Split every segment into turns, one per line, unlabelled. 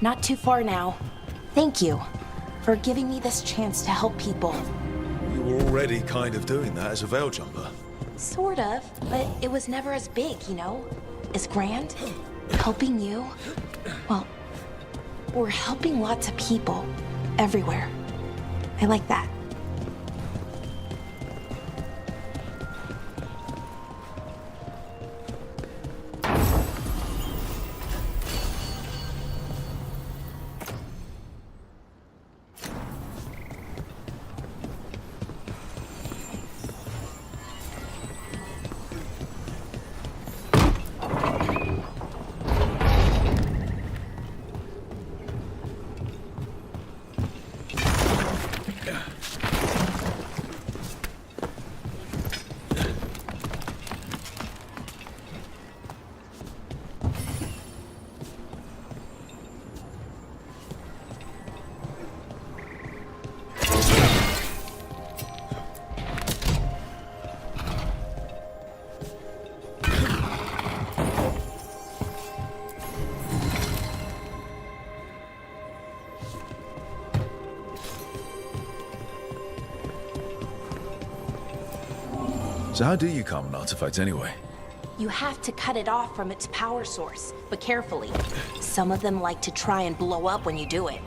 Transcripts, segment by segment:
not too far now. Thank you for giving me this chance to help people.
You were already kind of doing that as a veil jumper.
Sort of, but it was never as big, you know? As grand. Helping you, well, we're helping lots of people everywhere. I like that.
So how do you calm an artifact anyway?
You have to cut it off from its power source, but carefully. Some of them like to try and blow up when you do it.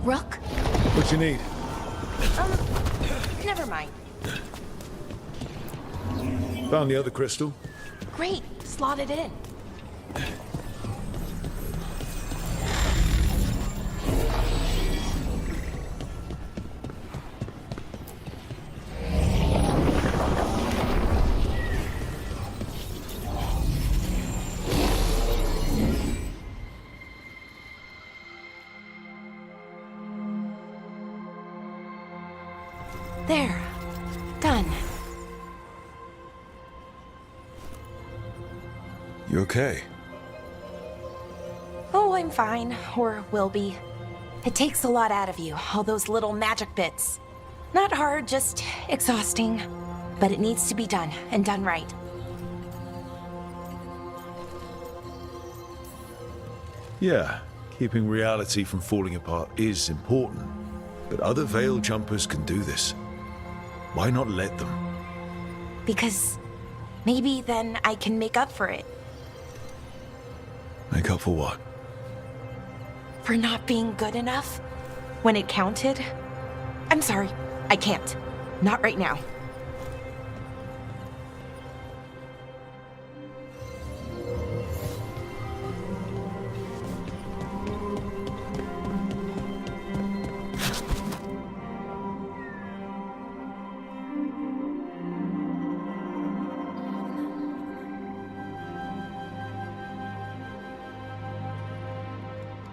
Rook?
What you need?
Never mind.
Found the other crystal.
Great, slot it in. There. Done.
You okay?
Oh, I'm fine. Or will be. It takes a lot out of you, all those little magic bits. Not hard, just exhausting. But it needs to be done, and done right.
Yeah, keeping reality from falling apart is important. But other veil jumpers can do this. Why not let them?
Because maybe then I can make up for it.
Make up for what?
For not being good enough when it counted. I'm sorry, I can't. Not right now.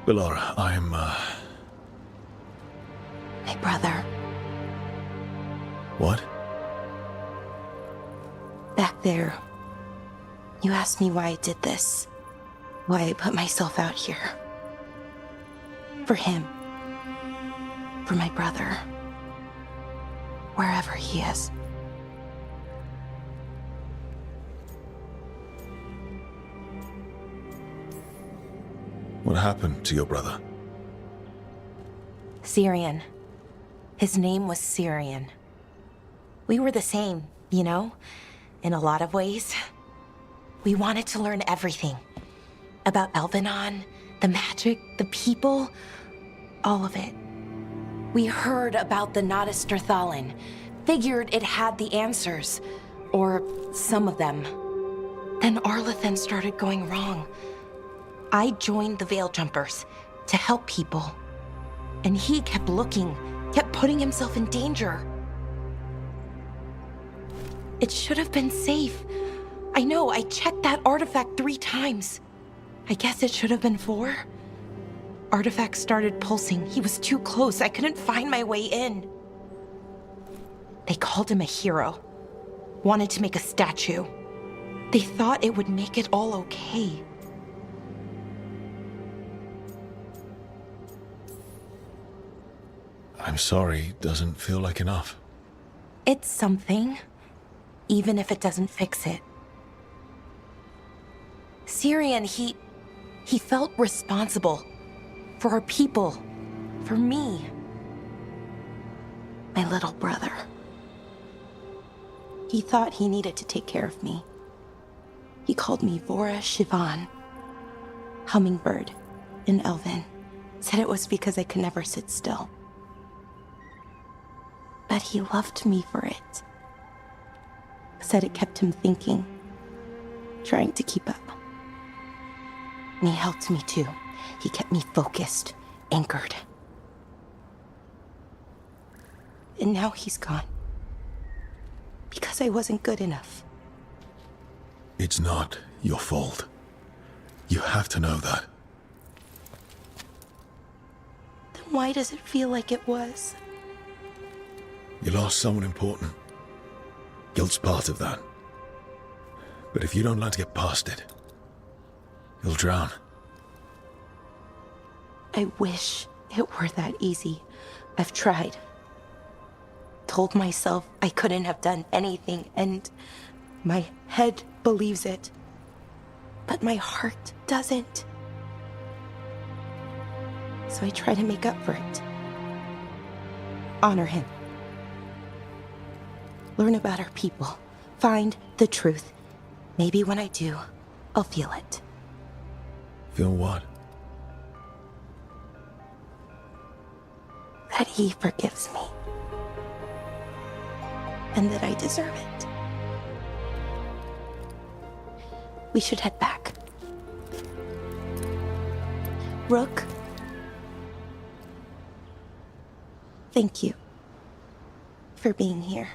Bellara, I'm,
My brother.
What?
Back there. You asked me why I did this. Why I put myself out here. For him. For my brother. Wherever he is.
What happened to your brother?
Syrian. His name was Syrian. We were the same, you know, in a lot of ways. We wanted to learn everything. About Elvenon, the magic, the people, all of it. We heard about the Notisterthalin, figured it had the answers, or some of them. Then Arlathan started going wrong. I joined the Veil Jumpers to help people. And he kept looking, kept putting himself in danger. It should have been safe. I know, I checked that artifact 3 times. I guess it should have been 4. Artifact started pulsing. He was too close. I couldn't find my way in. They called him a hero. Wanted to make a statue. They thought it would make it all okay.
I'm sorry, doesn't feel like enough.
It's something, even if it doesn't fix it. Syrian, he felt responsible for our people, for me, my little brother. He thought he needed to take care of me. He called me Vora Shivan, hummingbird in Elven. Said it was because I could never sit still. But he loved me for it. Said it kept him thinking, trying to keep up. And he helped me too. He kept me focused, anchored. And now he's gone. Because I wasn't good enough.
It's not your fault. You have to know that.
Then why does it feel like it was?
You lost someone important. Guilt's part of that. But if you don't learn to get past it, you'll drown.
I wish it were that easy. I've tried. Told myself I couldn't have done anything, and my head believes it. But my heart doesn't. So I try to make up for it. Honor him. Learn about our people. Find the truth. Maybe when I do, I'll feel it.
Feel what?
That he forgives me. And that I deserve it. We should head back. Rook. Thank you for being here.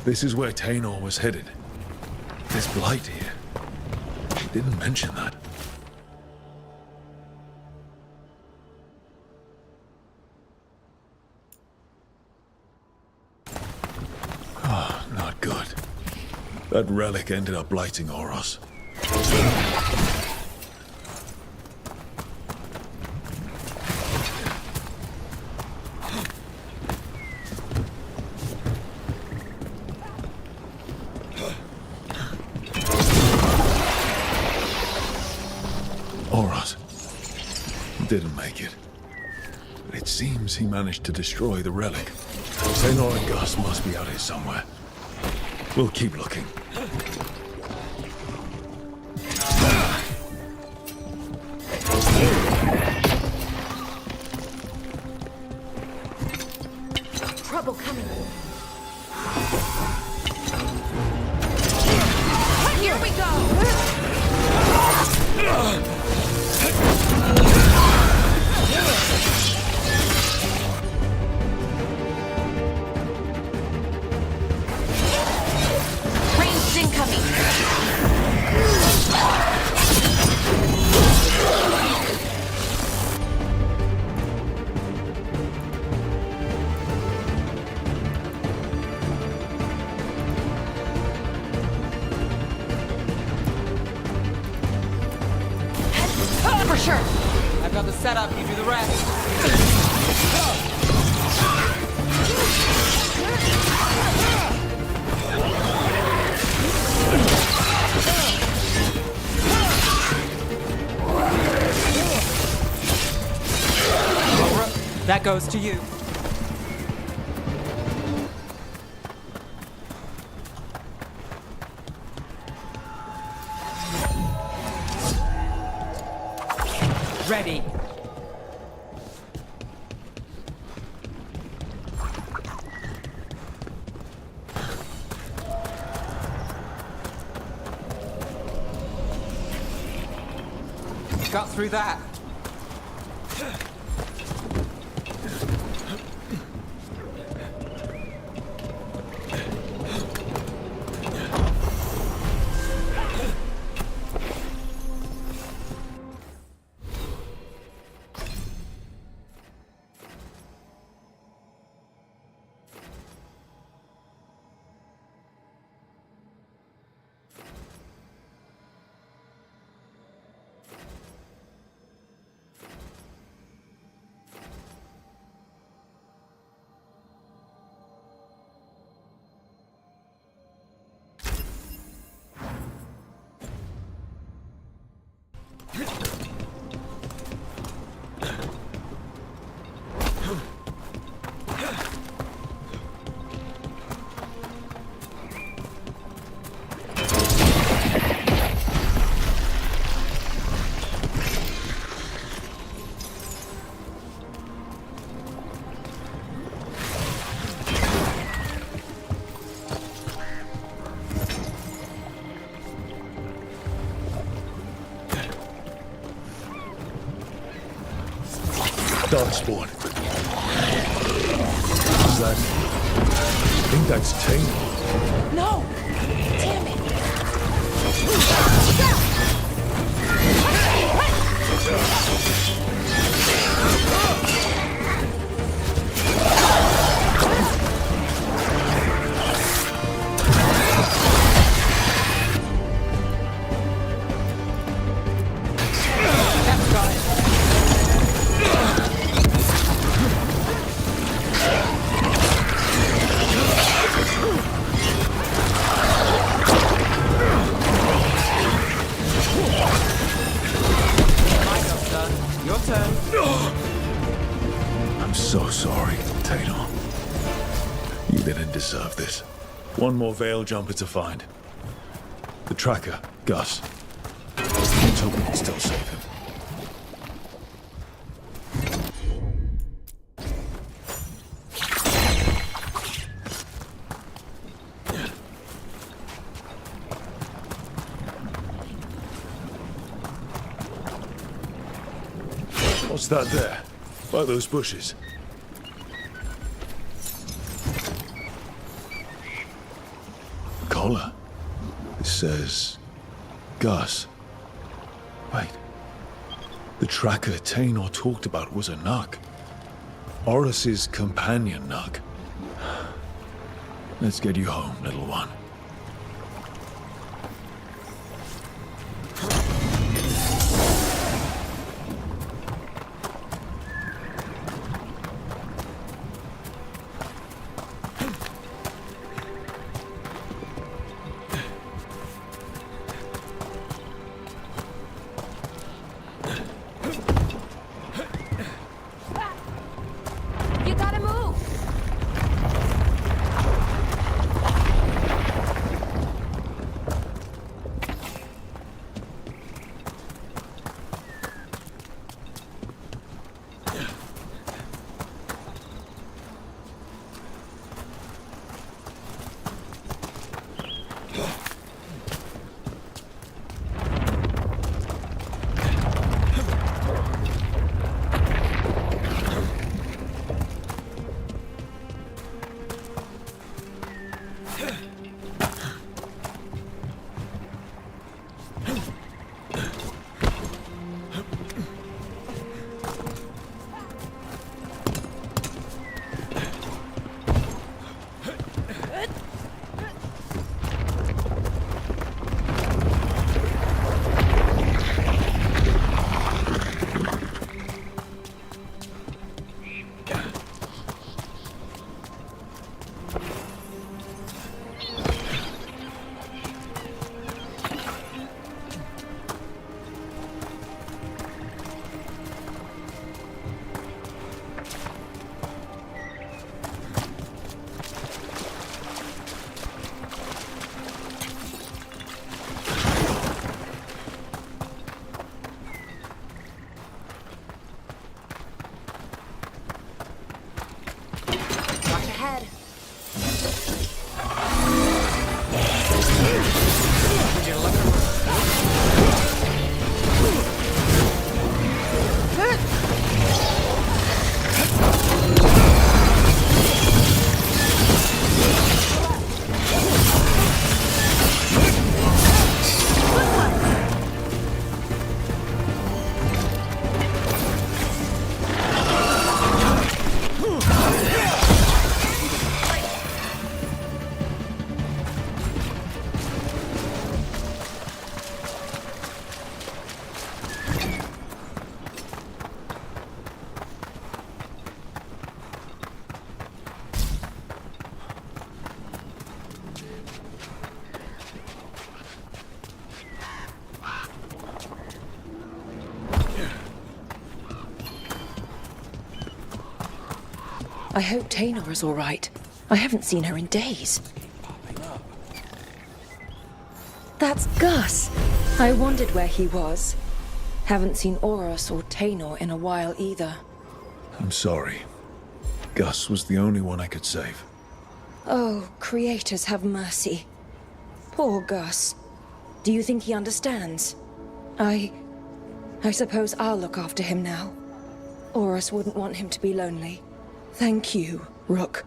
This is where Tainor was headed. There's blight here. She didn't mention that. Oh, not good. That relic ended up blighting Oros. Oros didn't make it. But it seems he managed to destroy the relic. Tainor and Gus must be out here somewhere. We'll keep looking.
Trouble coming. Here we go! Ranged incoming! For sure!
I've got the setup, you do the rest. That goes to you. Ready. Got through that.
Dark spawn. Is that? I think that's Tainor.
No! Damn it!
That's got it. Your turn.
I'm so sorry, Tainor. You didn't deserve this. One more Veil jumper to find. The tracker, Gus. Let's hope we can still save him. What's that there? By those bushes. collar. It says Gus. Wait. The tracker Tainor talked about was a Nug. Horus's companion Nug. Let's get you home, little one.
You gotta move! Watch ahead.
I hope Tainor is all right. I haven't seen her in days. That's Gus. I wondered where he was. Haven't seen Horus or Tainor in a while either.
I'm sorry. Gus was the only one I could save.
Oh, creators have mercy. Poor Gus. Do you think he understands? I suppose I'll look after him now. Horus wouldn't want him to be lonely. Thank you, Rook.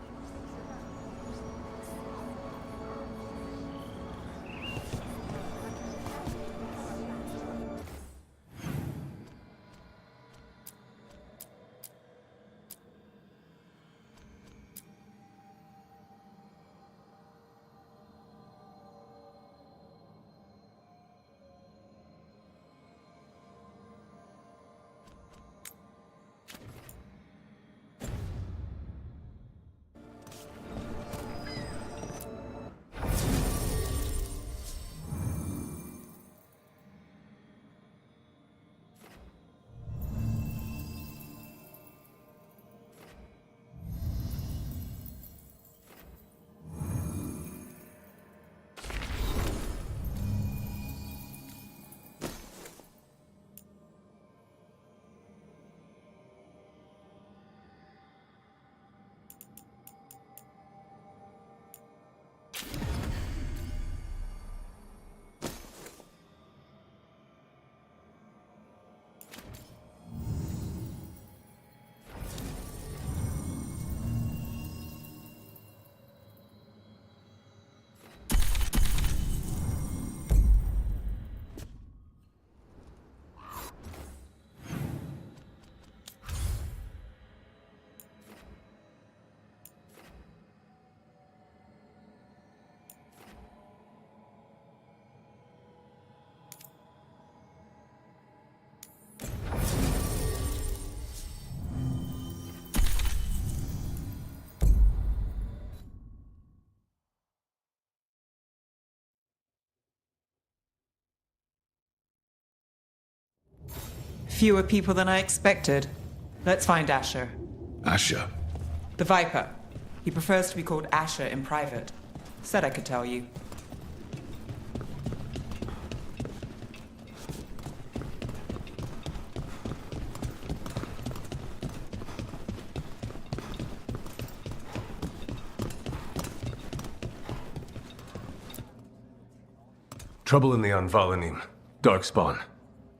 Fewer people than I expected. Let's find Asher.
Asher.
The Viper. He prefers to be called Asher in private. Said I could tell you.
Trouble in the Anvalanim. Darkspawn.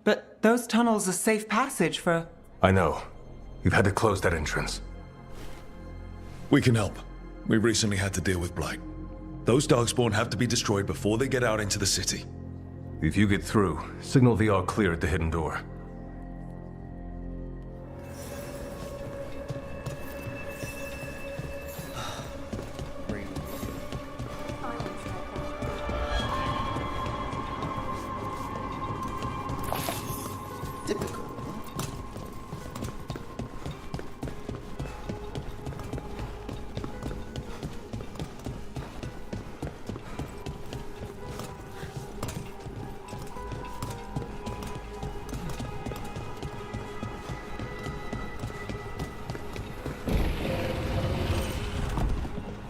But those tunnels are safe passage for...
I know. We've had to close that entrance.
We can help. We recently had to deal with Blight. Those Darkspawn have to be destroyed before they get out into the city.
If you get through, signal the all clear at the hidden door.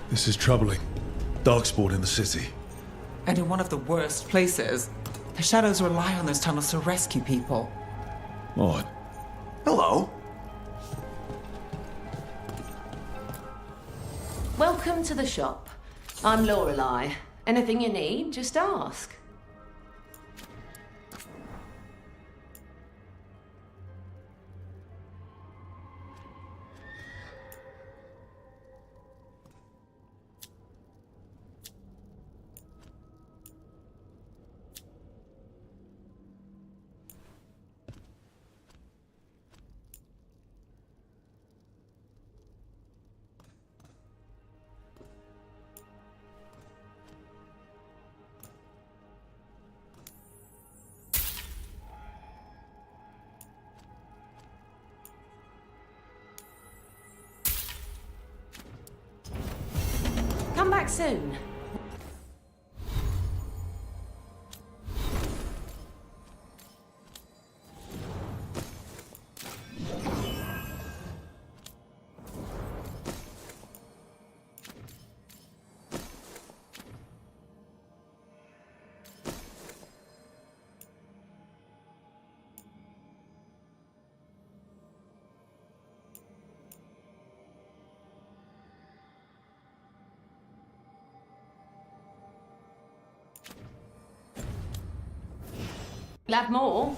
This is troubling. Darkspawn in the city.
And in one of the worst places. The Shadows rely on those tunnels to rescue people.
Odd.
Hello.
Welcome to the shop. I'm Lorelei. Anything you need, just ask. Come back soon. You'll have more.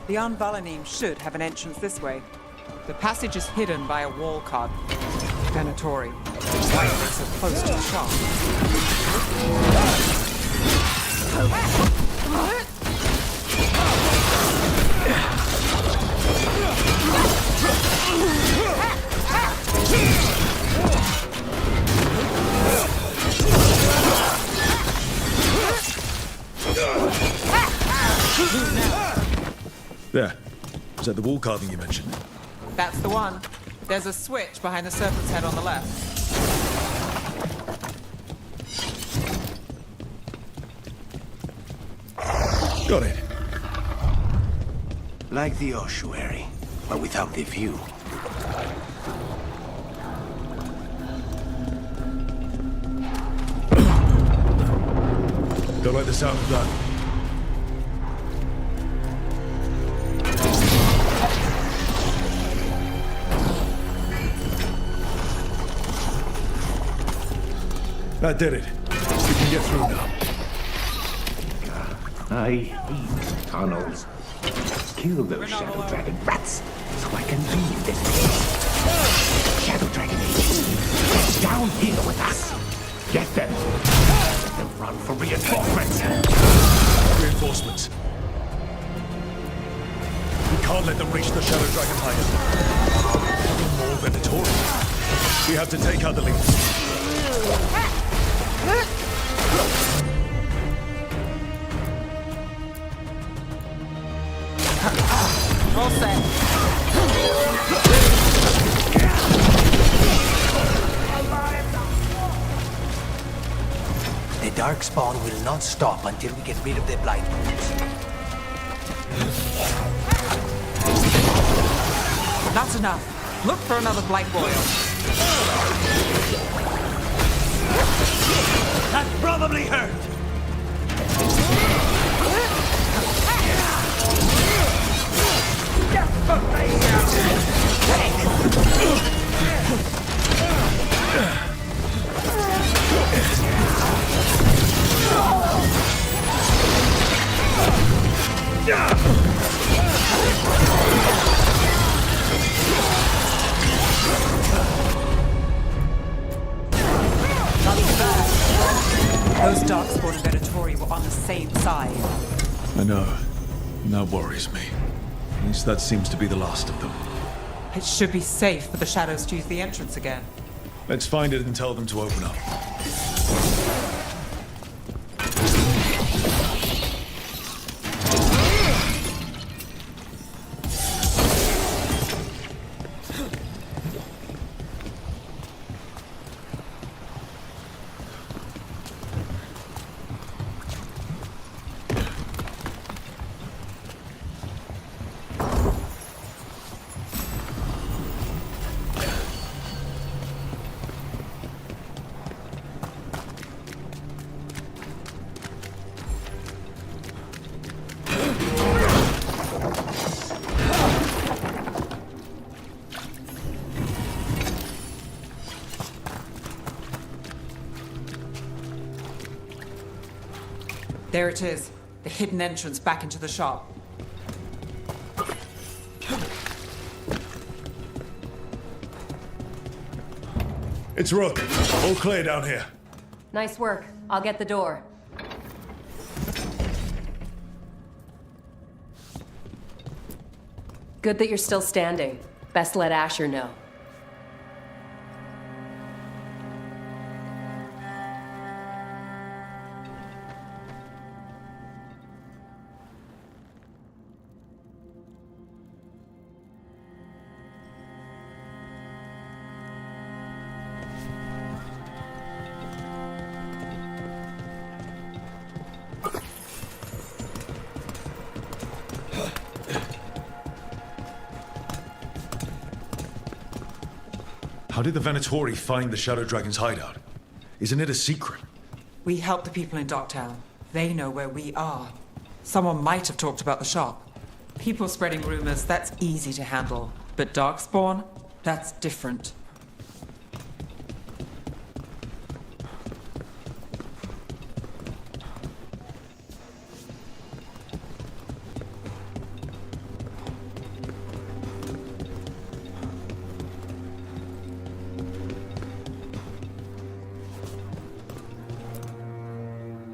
The Anvalanim should have an entrance this way. The passage is hidden by a wall card. Venatori. Why are they so close to the shop?
There. Is that the wall carving you mentioned?
That's the one. There's a switch behind the serpent's head on the left.
Got it.
Like the ossuary, but without the view.
Don't like the sound of that. That did it. We can get through now.
I hate tunnels. Kill those Shadow Dragon rats, so I can leave this place. Shadow Dragon agents, get down here with us. Get them. Let them run for reinforcements.
Reinforcements. We can't let them reach the Shadow Dragon hideout. More Venatori. We have to take out the lead.
All set.
The Darkspawn will not stop until we get rid of their blind wounds.
That's enough. Look for another blight boil.
That probably hurt.
Those Darkspawn and Venatori were on the same side.
I know. And that worries me. At least that seems to be the last of them.
It should be safe for the shadows to use the entrance again.
Let's find it and tell them to open up.
There it is. The hidden entrance back into the shop.
It's Rook. All clear down here.
Nice work. I'll get the door. Good that you're still standing. Best let Asher know.
How did the Venatori find the Shadow Dragon's hideout? Isn't it a secret?
We help the people in Docktown. They know where we are. Someone might have talked about the shop. People spreading rumors, that's easy to handle. But Darkspawn, that's different.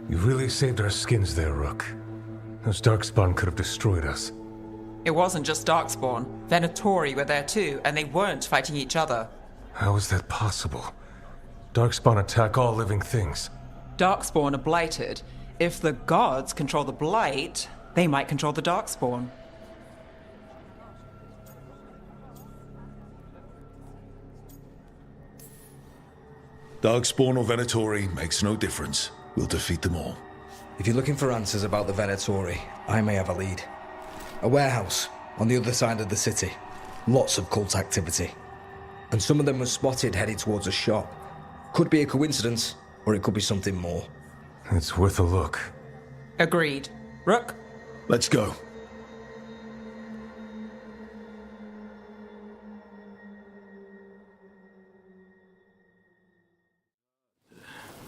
You really saved our skins there, Rook. Those Darkspawn could have destroyed us.
It wasn't just Darkspawn. Venatori were there too, and they weren't fighting each other.
How is that possible? Darkspawn attack all living things.
Darkspawn are blighted. If the gods control the blight, they might control the Darkspawn.
Darkspawn or Venatori makes no difference. We'll defeat them all.
If you're looking for answers about the Venatori, I may have a lead. A warehouse on the other side of the city. Lots of cult activity. And some of them were spotted headed towards a shop. Could be a coincidence, or it could be something more.
It's worth a look.
Agreed. Rook?
Let's go.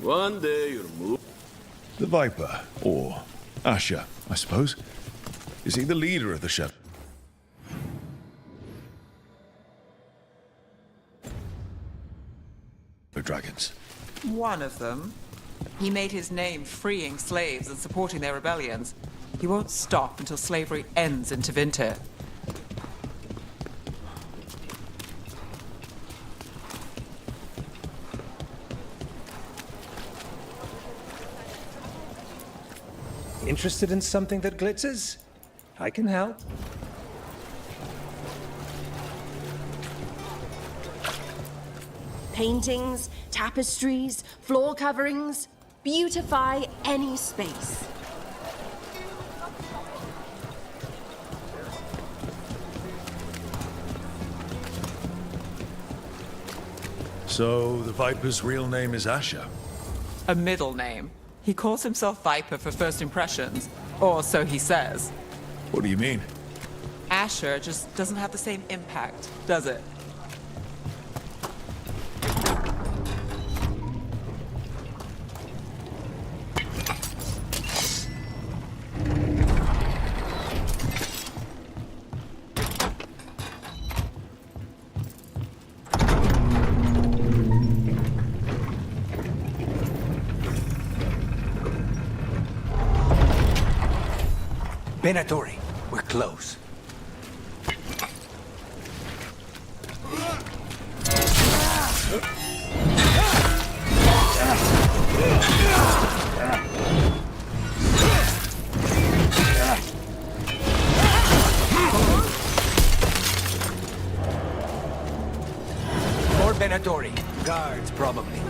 One day you'll move.
The Viper, or Asher, I suppose. Is he the leader of the Shadow? Dragons.
One of them. He made his name freeing slaves and supporting their rebellions. He won't stop until slavery ends in Tevinter.
Interested in something that glitters? I can help.
Paintings, tapestries, floor coverings. Beautify any space.
So, the Viper's real name is Asher?
A middle name. He calls himself Viper for first impressions, or so he says.
What do you mean?
Asher just doesn't have the same impact, does it?
Venatori, we're close. More Venatori. Guards, probably.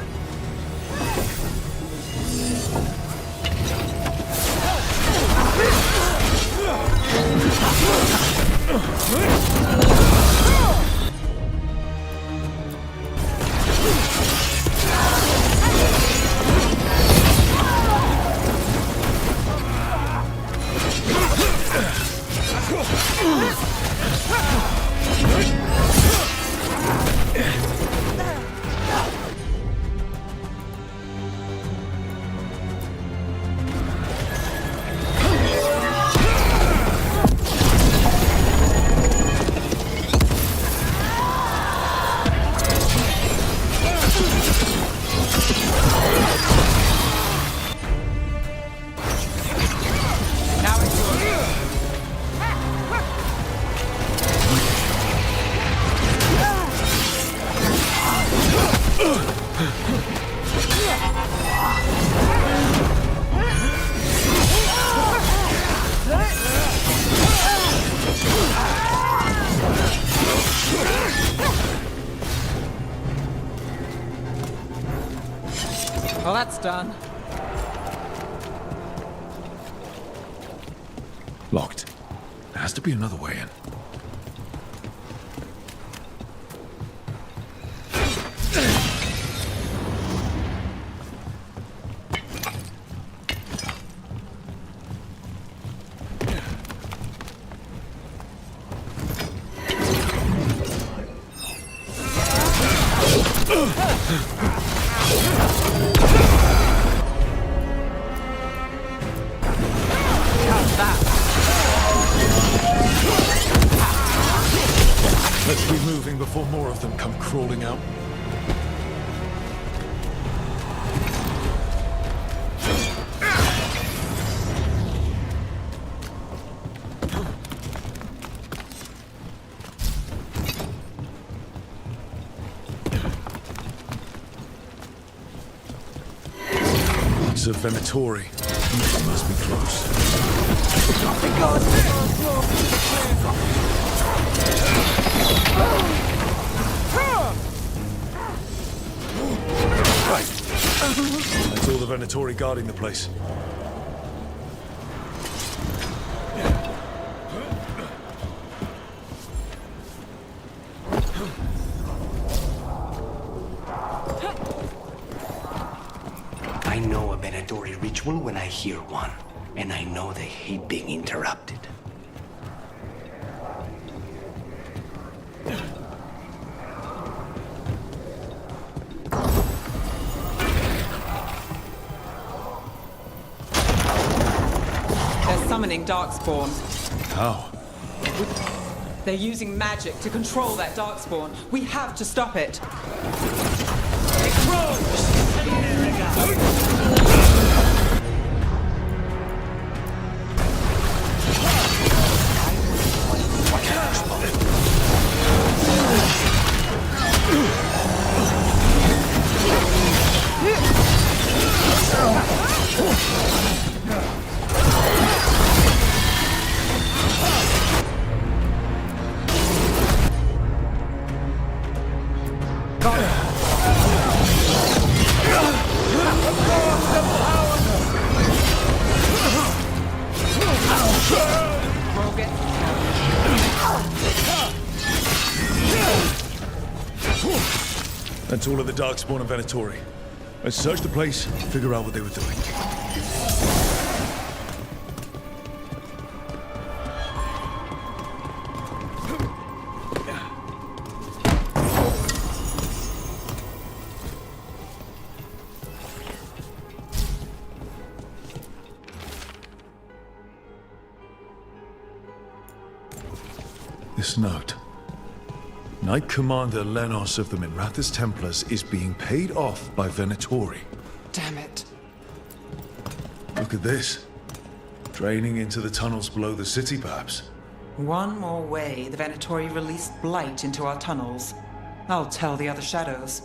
Well, that's done.
Locked. There has to be another way in. Let's be moving before more of them come crawling out. Relics of Venatori. These must be close. Right. That's all the Venatori guarding the place.
I know a Venatori ritual when I hear one, and I know they hate being interrupted.
They're summoning Darkspawn.
How?
They're using magic to control that Darkspawn. We have to stop it.
That's all of the Darkspawn and Venatori. Let's search the place, figure out what they were doing. This note. Knight Commander Lenos of the Minrathous Templars is being paid off by Venatori.
Damn it.
Look at this. Draining into the tunnels below the city, perhaps.
One more way the Venatori released blight into our tunnels. I'll tell the other shadows.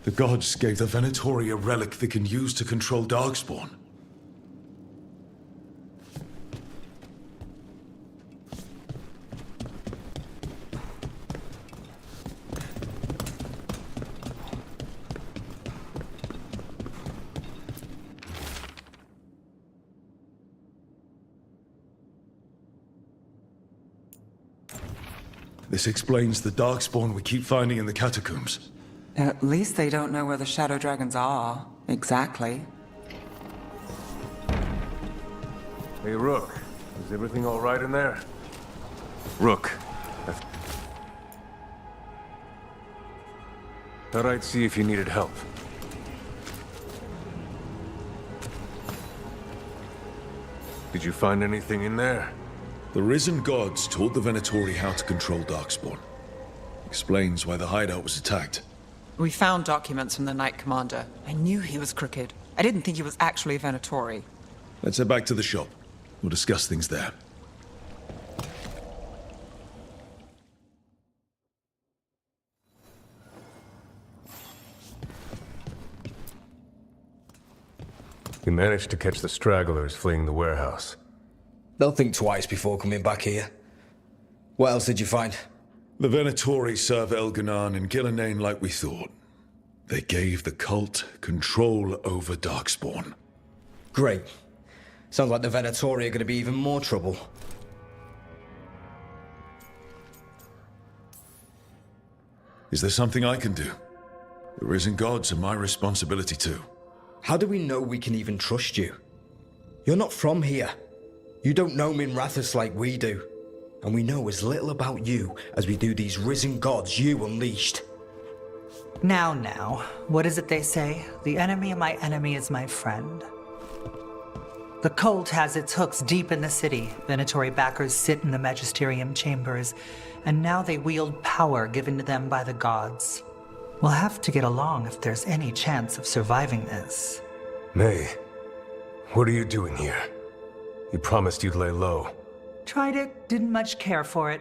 The gods gave the Venatori a relic they can use to control Darkspawn. This explains the Darkspawn we keep finding in the catacombs.
At least they don't know where the Shadow Dragons are. Exactly.
Hey, Rook. Is everything all right in there? Rook. Thought I'd see if you needed help. Did you find anything in there?
The risen gods taught the Venatori how to control Darkspawn. Explains why the hideout was attacked.
We found documents from the Knight Commander. I knew he was crooked. I didn't think he was actually a Venatori.
Let's head back to the shop. We'll discuss things there.
You managed to catch the stragglers fleeing the warehouse.
They'll think twice before coming back here. What else did you find?
The Venatori serve Elganan and Gillenane like we thought. They gave the cult control over Darkspawn.
Great. Sounds like the Venatori are going to be even more trouble.
Is there something I can do? The risen gods are my responsibility too.
How do we know we can even trust you? You're not from here. You don't know Minrathous like we do, and we know as little about you as we do these risen gods you unleashed.
Now, what is it they say? The enemy of my enemy is my friend. The cult has its hooks deep in the city. Venatori backers sit in the magisterium chambers, and now they wield power given to them by the gods. We'll have to get along if there's any chance of surviving this.
May, what are you doing here? You promised you'd lay low.
Tried it, didn't much care for it.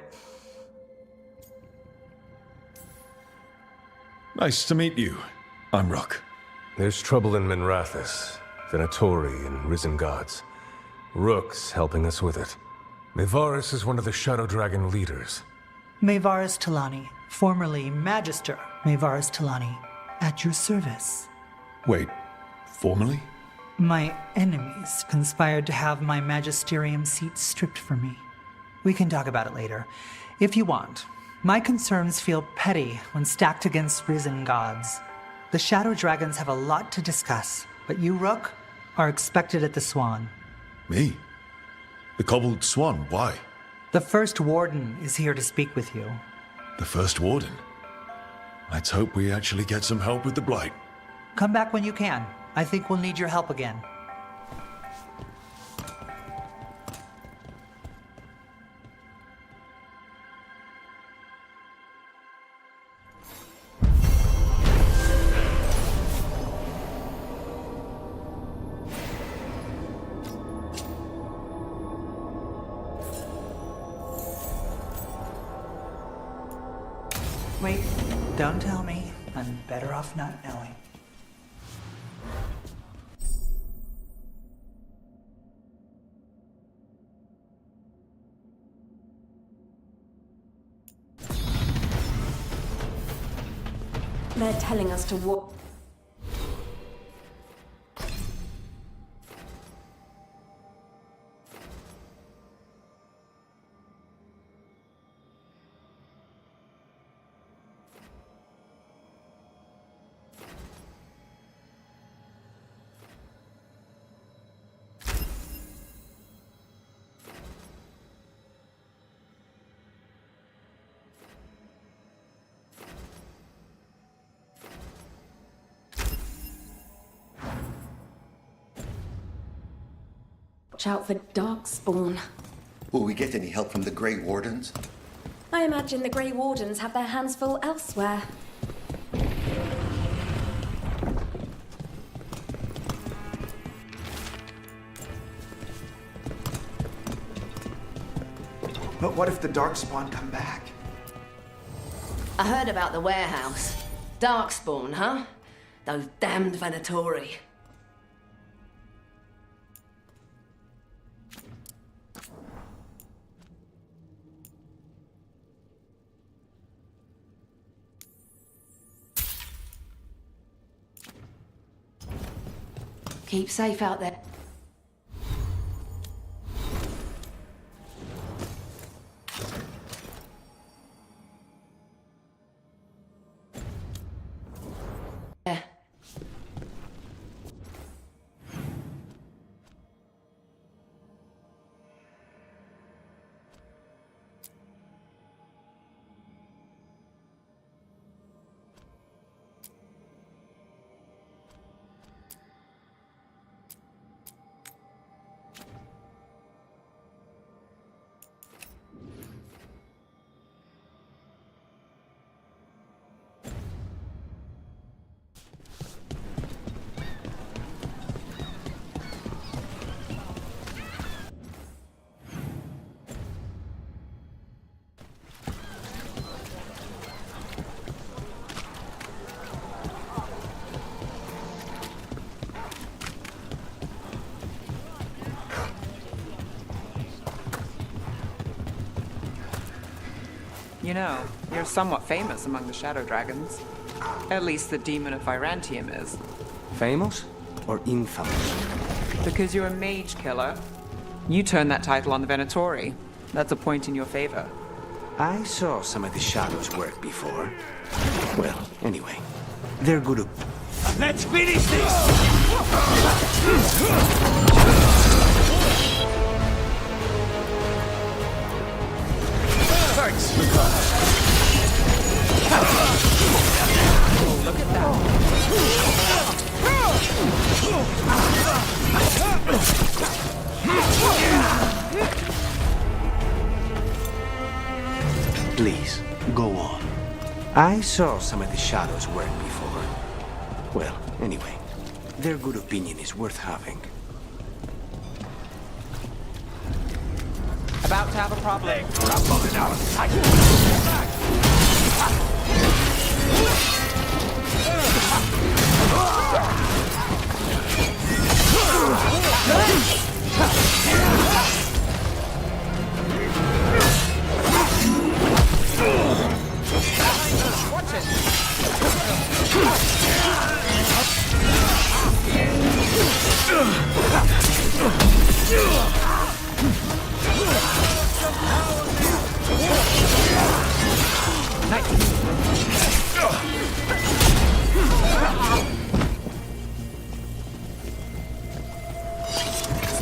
Nice to meet you. I'm Rook.
There's trouble in Minrathous, Venatori and risen gods. Rook's helping us with it. Mayvarus is one of the Shadow Dragon leaders.
Mayvarus Talani, formerly Magister Mayvarus Talani, at your service.
Wait, formally?
My enemies conspired to have my magisterium seat stripped from me. We can talk about it later, if you want. My concerns feel petty when stacked against risen gods. The Shadow Dragons have a lot to discuss, but you, Rook, are expected at the Swan.
Me? The Cobbled Swan, why?
The First Warden is here to speak with you.
The First Warden? Let's hope we actually get some help with the Blight.
Come back when you can. I think we'll need your help again. Wait, don't tell me. I'm better off not knowing.
They're telling us to walk. Watch out for Darkspawn.
Will we get any help from the Grey Wardens?
I imagine the Grey Wardens have their hands full elsewhere.
But what if the Darkspawn come back?
I heard about the warehouse. Darkspawn, huh? Those damned Venatori. Keep safe out there.
You know, you're somewhat famous among the Shadow Dragons. At least the Demon of Virantium is.
Famous or infamous?
Because you're a mage killer. You turned that title on the Venatori. That's a point in your favor.
I saw some of the Shadows work before. Well, anyway, they're good. Let's finish this! I saw some of the shadows work before. Well, anyway, their good opinion is worth having.
About to have a problem. Watch it.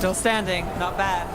Still standing, not bad.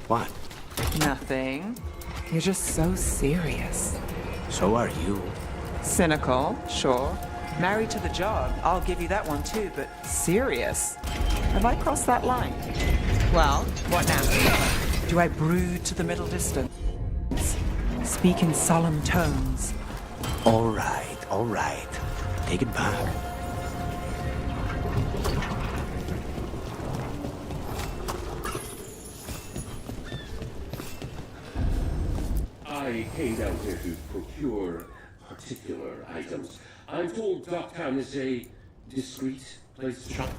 What?
Nothing. You're just so serious.
So are you.
Cynical, sure. Married to the job, I'll give you that one too, but serious? Have I crossed that line? Well, what now? Do I brood to the middle distance? Speak in solemn tones?
All right. Take it back.
I came down here to procure particular items. I'm told Docktown is a discreet place to shop.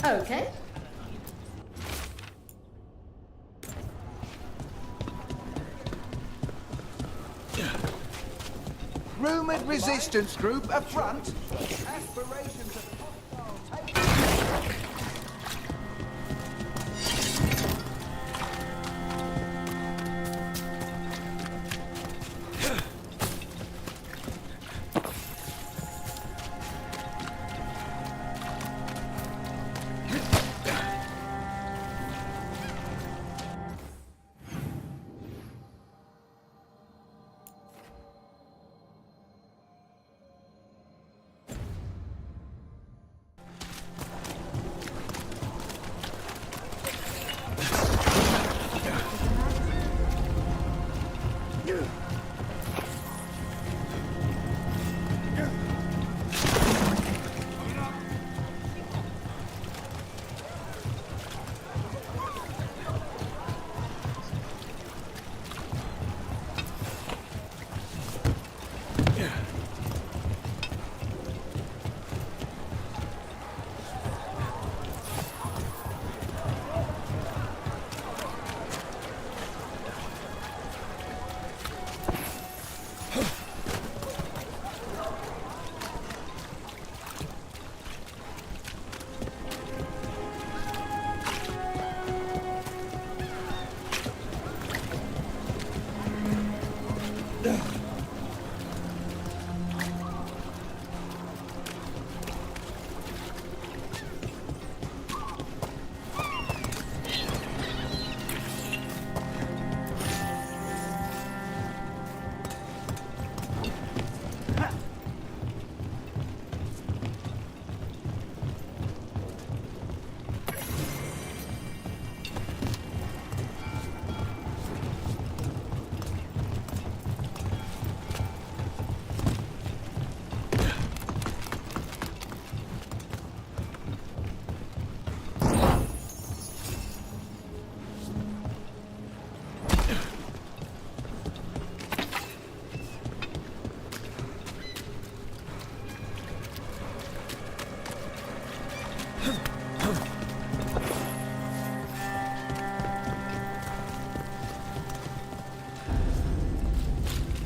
Okay.
Rumored resistance group up front. Aspirations of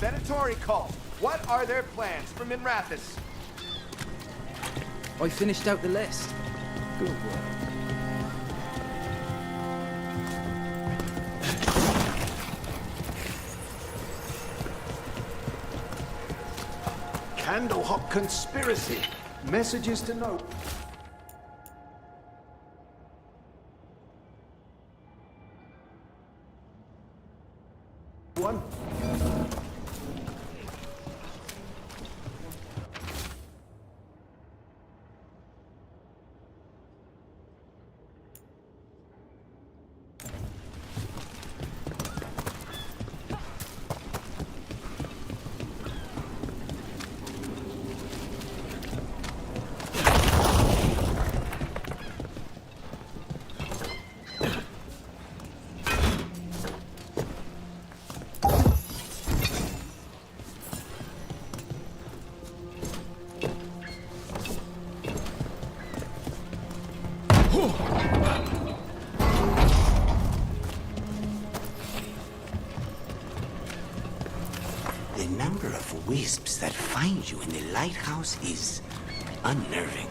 Venatori call. What are their plans for Minrathous?
I finished out the list. Good work.
Candlehop conspiracy. Messages to note. One.
The number of wisps that find you in the lighthouse is unnerving.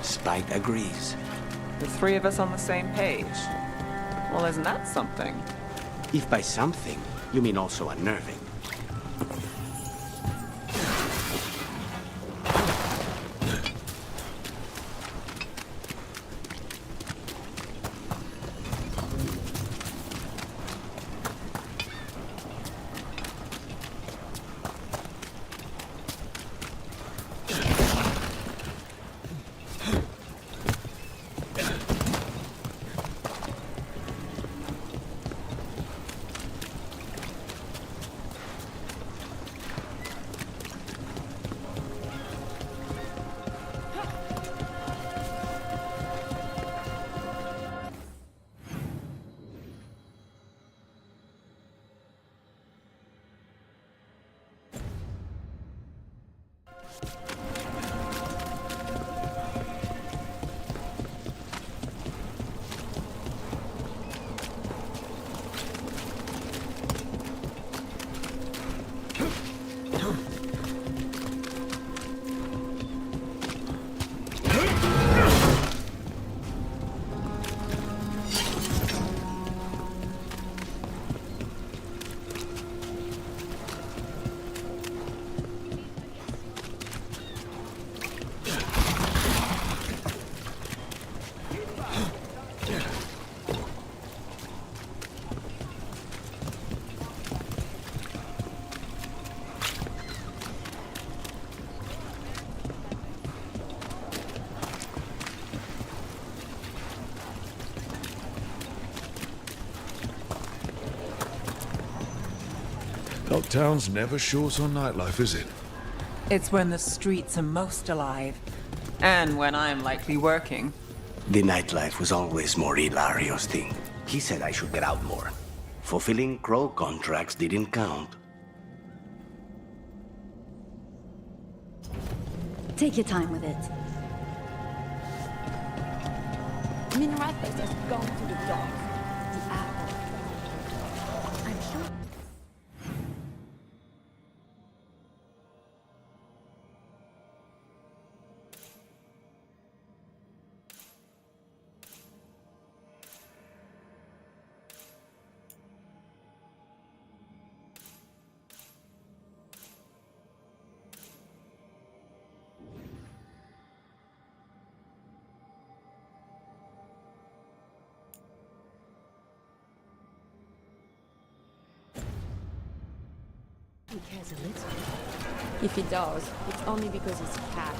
Spike agrees.
The three of us on the same page. Well, isn't that something?
If by something, you mean also unnerving.
Town's never short on nightlife, is it?
It's when the streets are most alive. And when I'm likely working.
The nightlife was always more Hilario's thing. He said I should get out more. Fulfilling crow contracts didn't count.
Take your time with it.
Minrathous has gone to the dock. The apple. I'm sure.
He cares a little.
If he does, it's only because he's a cat.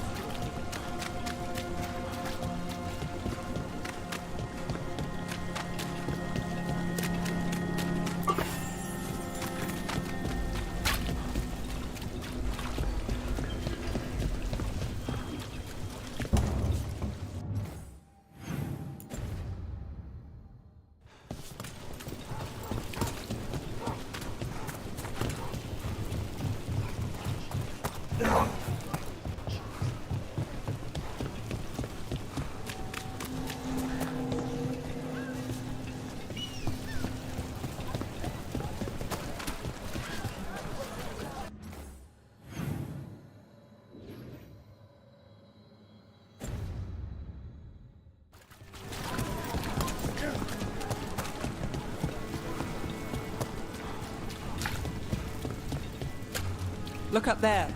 Look up there.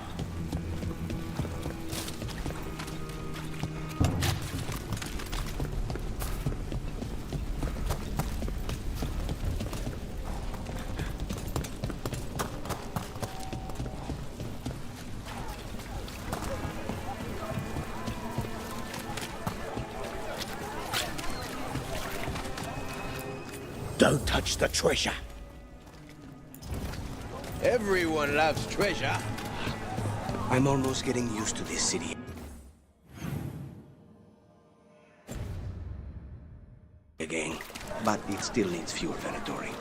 Don't touch the treasure. Everyone loves treasure. I'm almost getting used to this city. Again, but it still needs fuel Venatori.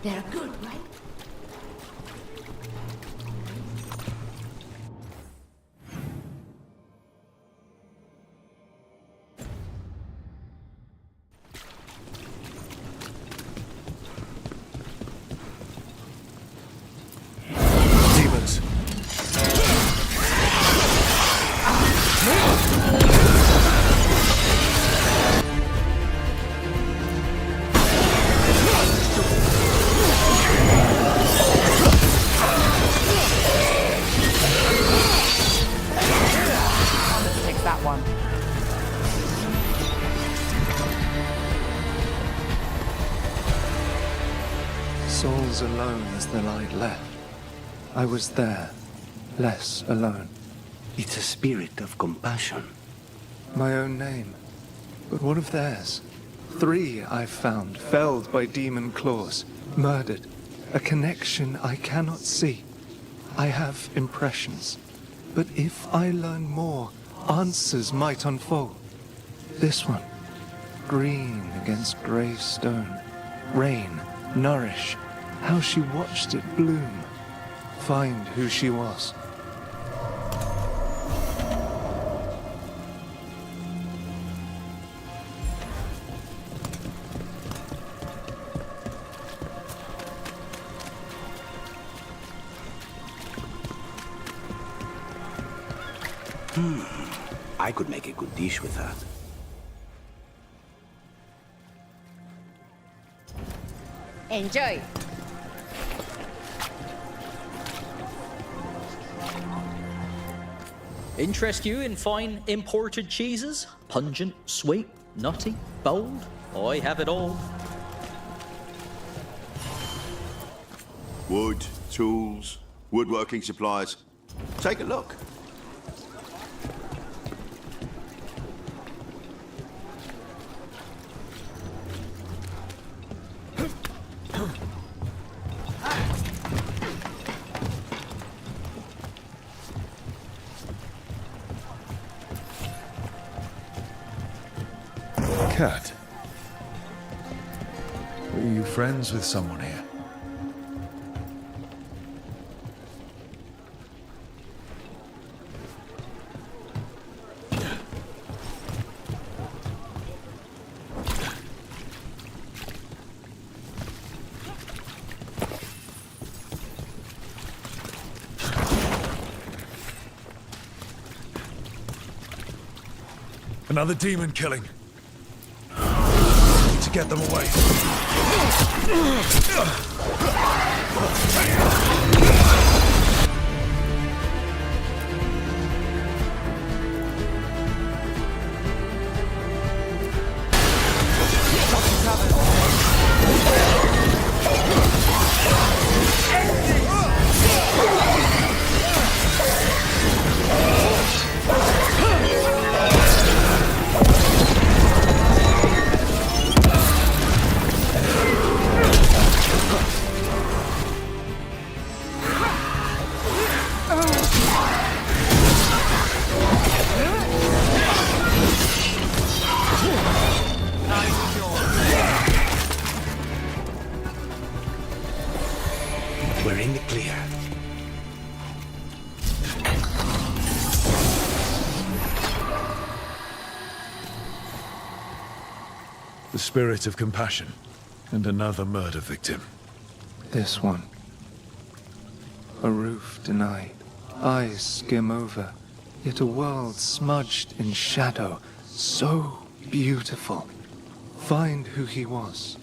They're good, right?
Demons.
Let's take that one.
Souls alone as the light left. I was there, less alone.
It's a spirit of compassion.
My own name. But what of theirs? 3 I've found, felled by demon claws, murdered. A connection I cannot see. I have impressions. But if I learn more, answers might unfold. This one, green against grey stone. Rain, nourish, how she watched it bloom. Find who she was.
I could make a good dish with that.
Enjoy.
Interest you in fine imported cheeses? Pungent, sweet, nutty, bold? I have it all.
Wood, tools, woodworking supplies. Take a look.
Cat. Were you friends with someone here? Another demon killing. Need to get them away.
We're in the clear.
The spirit of compassion, and another murder victim.
This one. A roof denied, eyes skim over, yet a world smudged in shadow, so beautiful. Find who he was.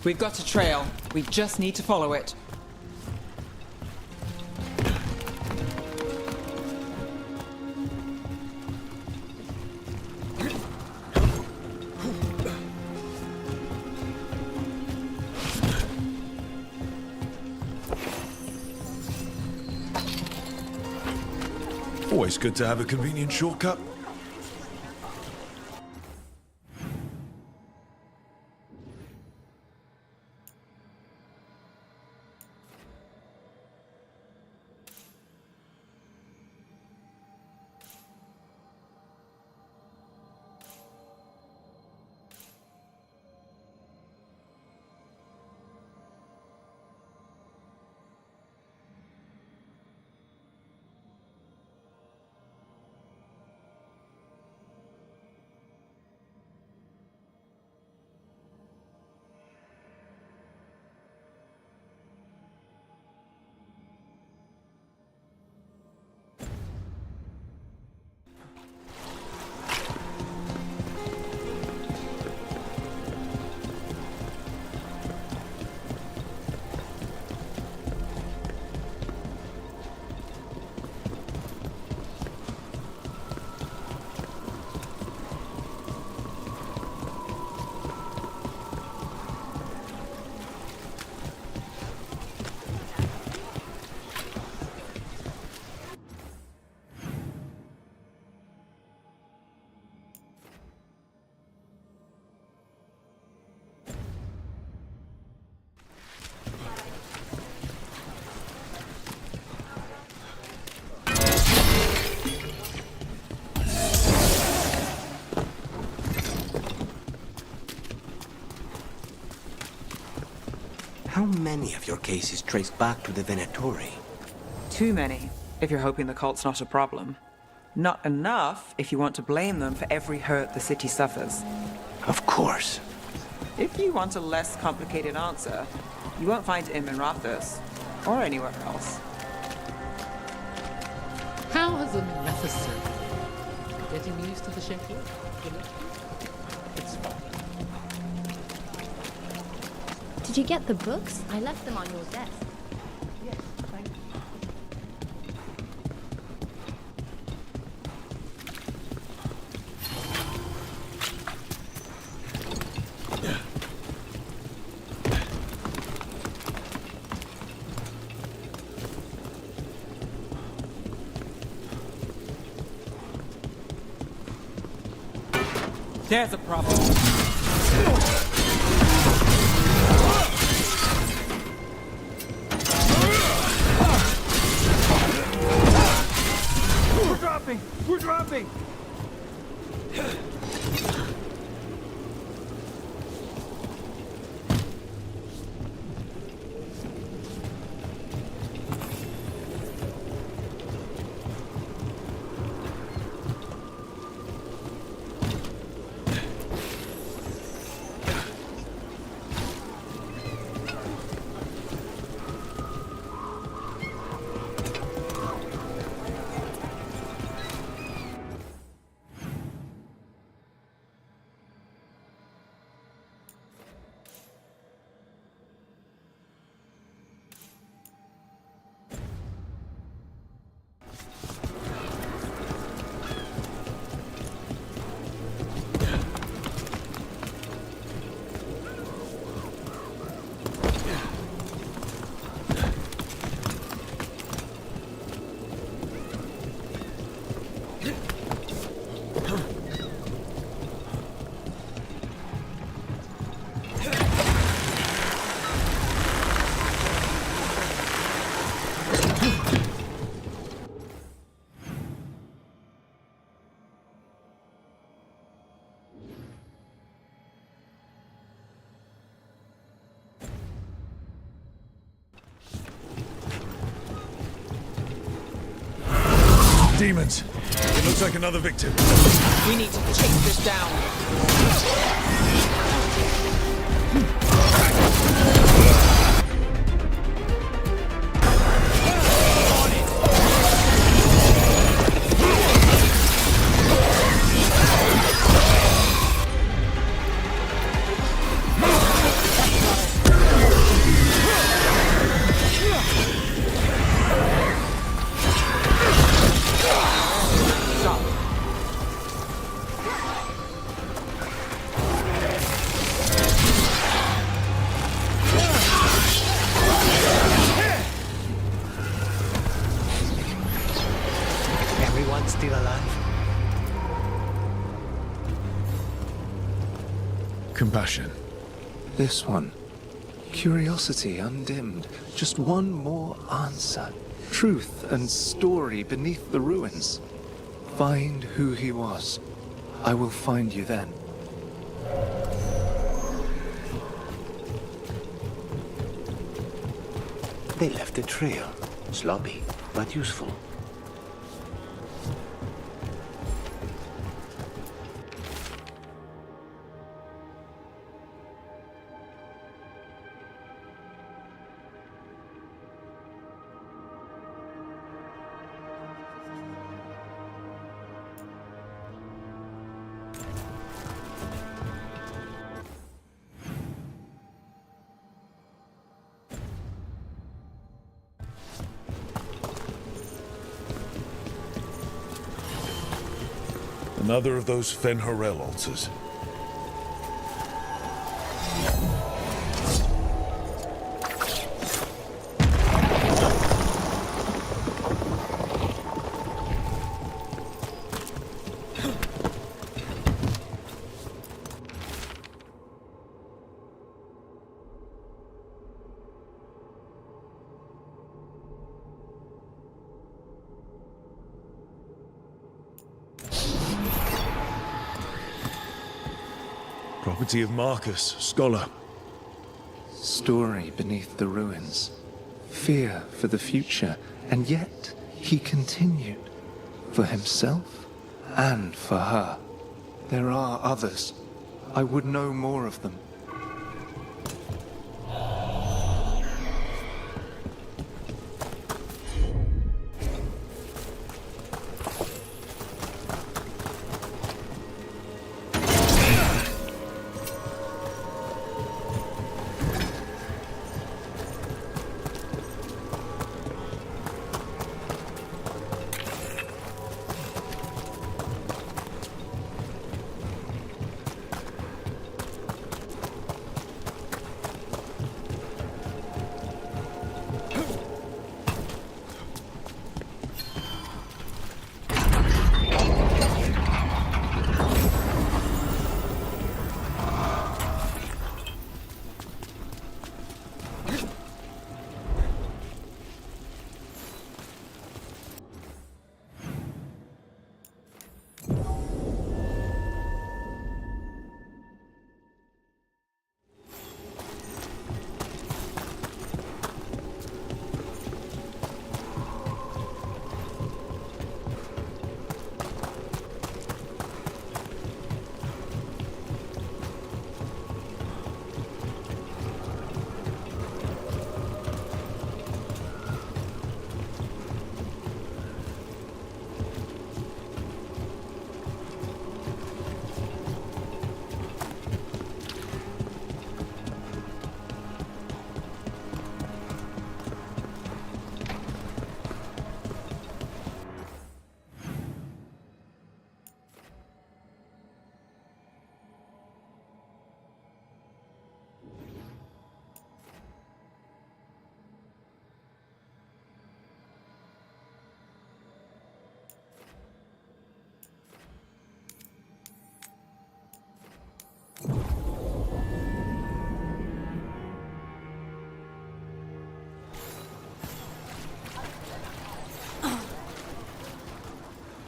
We've got a trail. We just need to follow it.
Always good to have a convenient shortcut.
How many of your cases trace back to the Venatori?
Too many, if you're hoping the cult's not a problem. Not enough if you want to blame them for every hurt the city suffers.
Of course.
If you want a less complicated answer, you won't find it in Minrathous, or anywhere else.
How has a necessary getting used to the schedule? It's fine.
Did you get the books? I left them on your desk.
Yes, thank you.
There's a problem.
We're dropping!
Demons. It looks like another victim.
We need to chase this down. Everyone's still alive.
Compassion.
This one. Curiosity undimmed. Just one more answer. Truth and story beneath the ruins. Find who he was. I will find you then.
They left a trail. Sloppy, but useful.
Another of those Fen'Harel altars. Property of Marcus, scholar.
Story beneath the ruins. Fear for the future, and yet he continued. For himself and for her. There are others. I would know more of them.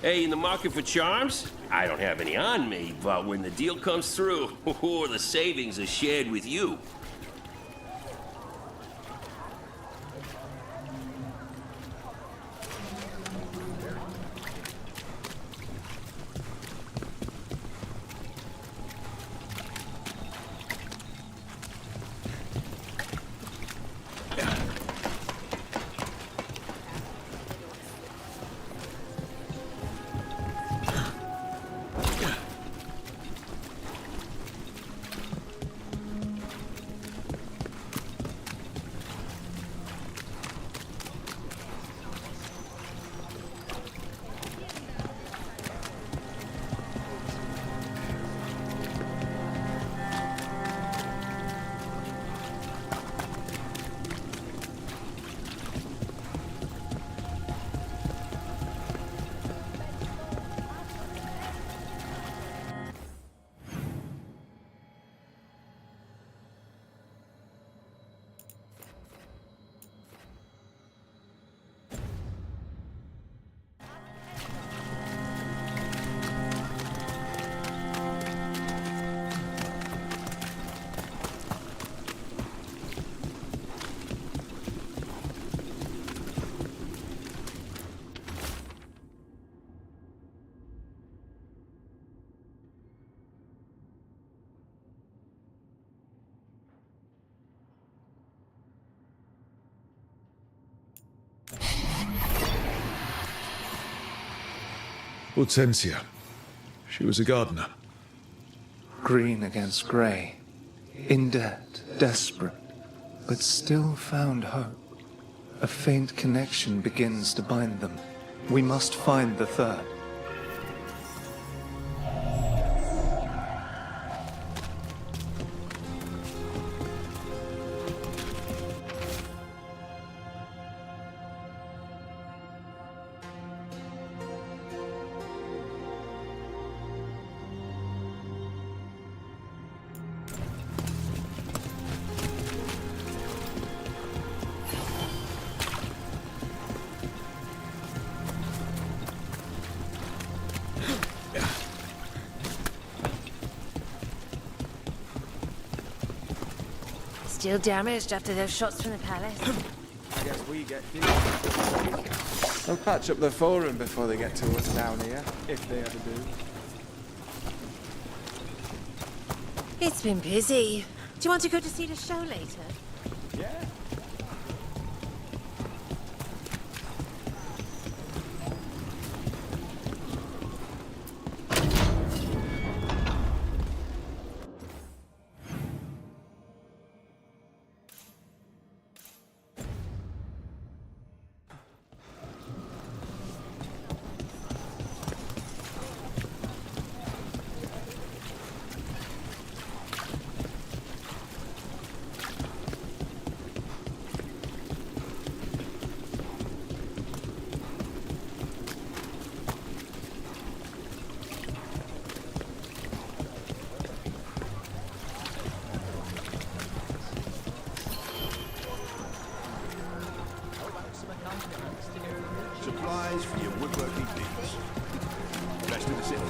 Hey, in the market for charms? I don't have any on me, but when the deal comes through, the savings are shared with you.
Hortensia. She was a gardener.
Green against grey. In debt, desperate, but still found hope. A faint connection begins to bind them. We must find the third.
Still damaged after those shots from the palace.
I guess we get killed. They'll patch up the forum before they get to us down here, if they ever do.
It's been busy. Do you want to go to see the show later?
Yeah.
Supplies for your woodworking needs. Rest of the city.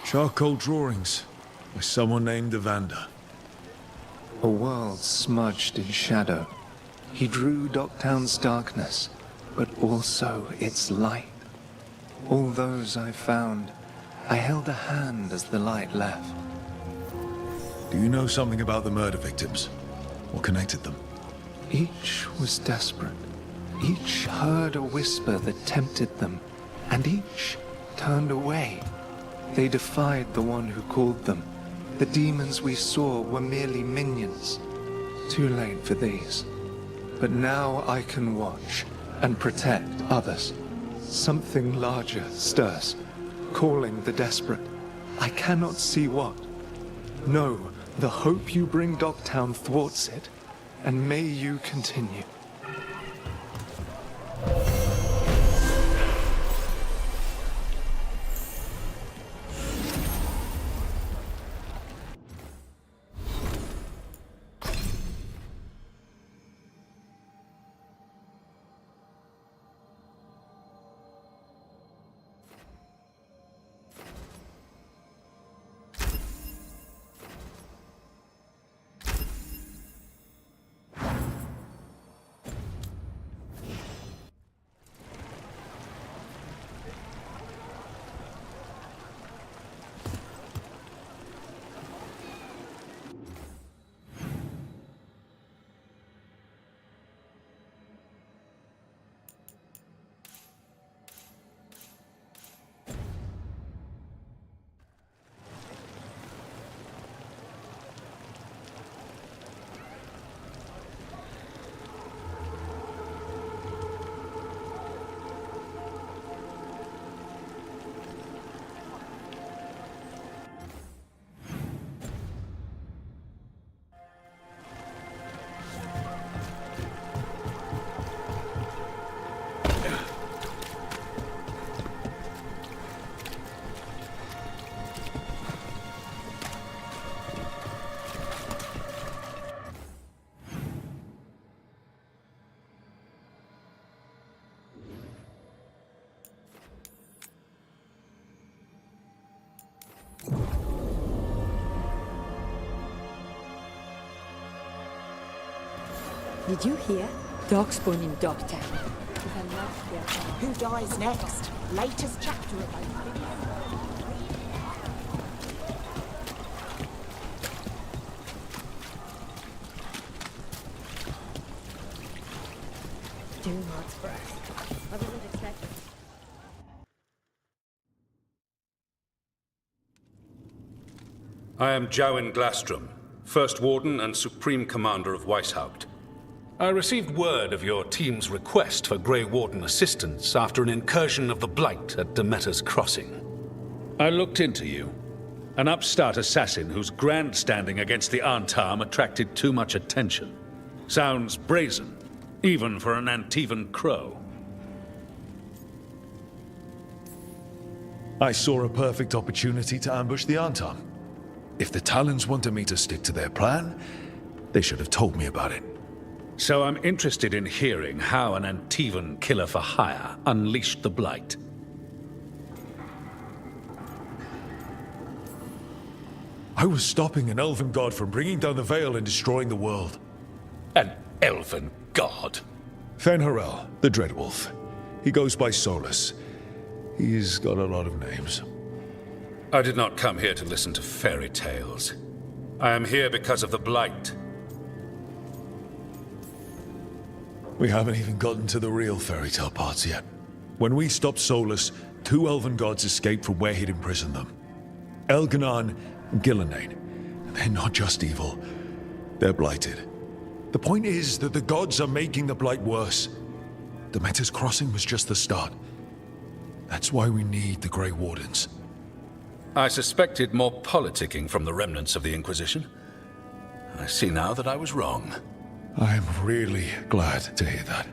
Charcoal drawings by someone named Evander.
A world smudged in shadow. He drew Docktown's darkness, but also its light. All those I found, I held a hand as the light left.
Do you know something about the murder victims? What connected them?
Each was desperate. Each heard a whisper that tempted them, and each turned away. They defied the one who called them. The demons we saw were merely minions. Too late for these. But now I can watch and protect others. Something larger stirs, calling the desperate. I cannot see what. No, the hope you bring Docktown thwarts it, and may you continue.
Did you hear? Darkspawn in Dogtown.
Who dies next? Latest chapter of
Too much for us. I wasn't expecting.
I am Jowin Glastrom, First Warden and Supreme Commander of Weishaupt. I received word of your team's request for Grey Warden assistance after an incursion of the Blight at Demeter's Crossing. I looked into you. An upstart assassin whose grandstanding against the Antam attracted too much attention. Sounds brazen, even for an Antivan crow.
I saw a perfect opportunity to ambush the Antam. If the Talons wanted me to stick to their plan, they should have told me about it.
So I'm interested in hearing how an Antivan killer for hire unleashed the Blight.
I was stopping an elven god from bringing down the Veil and destroying the world.
An elven god?
Fen'Harel, the Dreadwolf. He goes by Solus. He's got a lot of names.
I did not come here to listen to fairy tales. I am here because of the Blight.
We haven't even gotten to the real fairy tale parts yet. When we stopped Solus, 2 elven gods escaped from where he'd imprisoned them. Elganon and Gillenane. And they're not just evil. They're blighted. The point is that the gods are making the Blight worse. Demeter's Crossing was just the start. That's why we need the Grey Wardens.
I suspected more politicking from the remnants of the Inquisition. I see now that I was wrong.
I am really glad to hear that.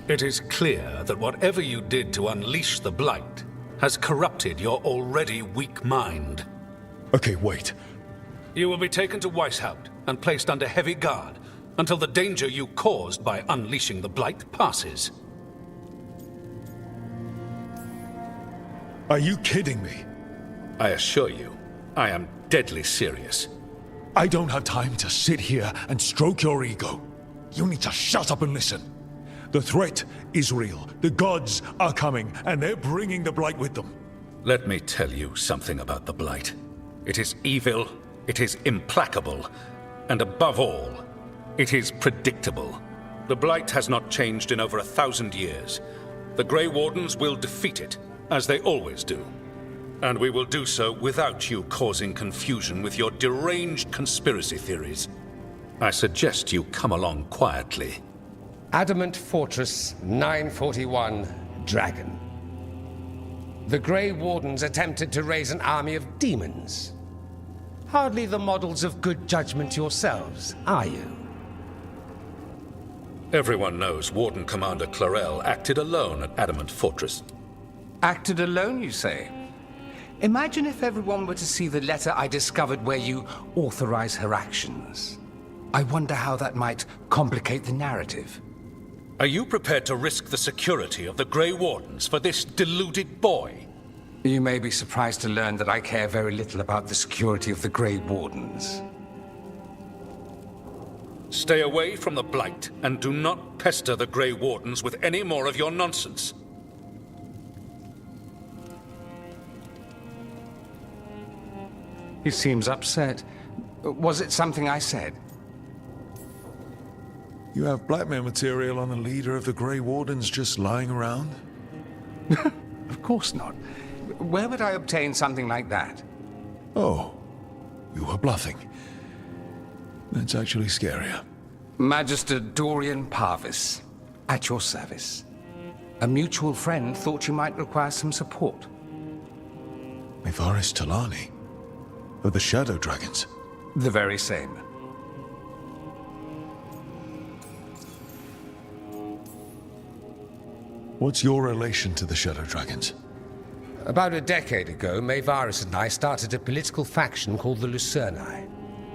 It is clear that whatever you did to unleash the Blight has corrupted your already weak mind.
Okay, wait.
You will be taken to Weishaupt and placed under heavy guard until the danger you caused by unleashing the Blight passes.
Are you kidding me?
I assure you, I am deadly serious.
I don't have time to sit here and stroke your ego. You need to shut up and listen. The threat is real. The gods are coming, and they're bringing the Blight with them.
Let me tell you something about the Blight. It is evil, it is implacable, and above all, it is predictable. The Blight has not changed in over 1,000 years. The Grey Wardens will defeat it, as they always do. And we will do so without you causing confusion with your deranged conspiracy theories. I suggest you come along quietly.
Adamant Fortress 941, Dragon. The Grey Wardens attempted to raise an army of demons. Hardly the models of good judgment yourselves, are you?
Everyone knows Warden Commander Clarel acted alone at Adamant Fortress.
Acted alone, you say? Imagine if everyone were to see the letter I discovered where you authorize her actions. I wonder how that might complicate the narrative.
Are you prepared to risk the security of the Grey Wardens for this deluded boy?
You may be surprised to learn that I care very little about the security of the Grey Wardens.
Stay away from the Blight, and do not pester the Grey Wardens with any more of your nonsense.
He seems upset. Was it something I said?
You have blackmail material on the leader of the Grey Wardens just lying around?
Of course not. Where would I obtain something like that?
Oh, you were bluffing. That's actually scarier.
Magister Dorian Parvis, at your service. A mutual friend thought you might require some support.
Mevaris Talani? Of the Shadow Dragons?
The very same.
What's your relation to the Shadow Dragons?
About a decade ago, Mevaris and I started a political faction called the Lucerni.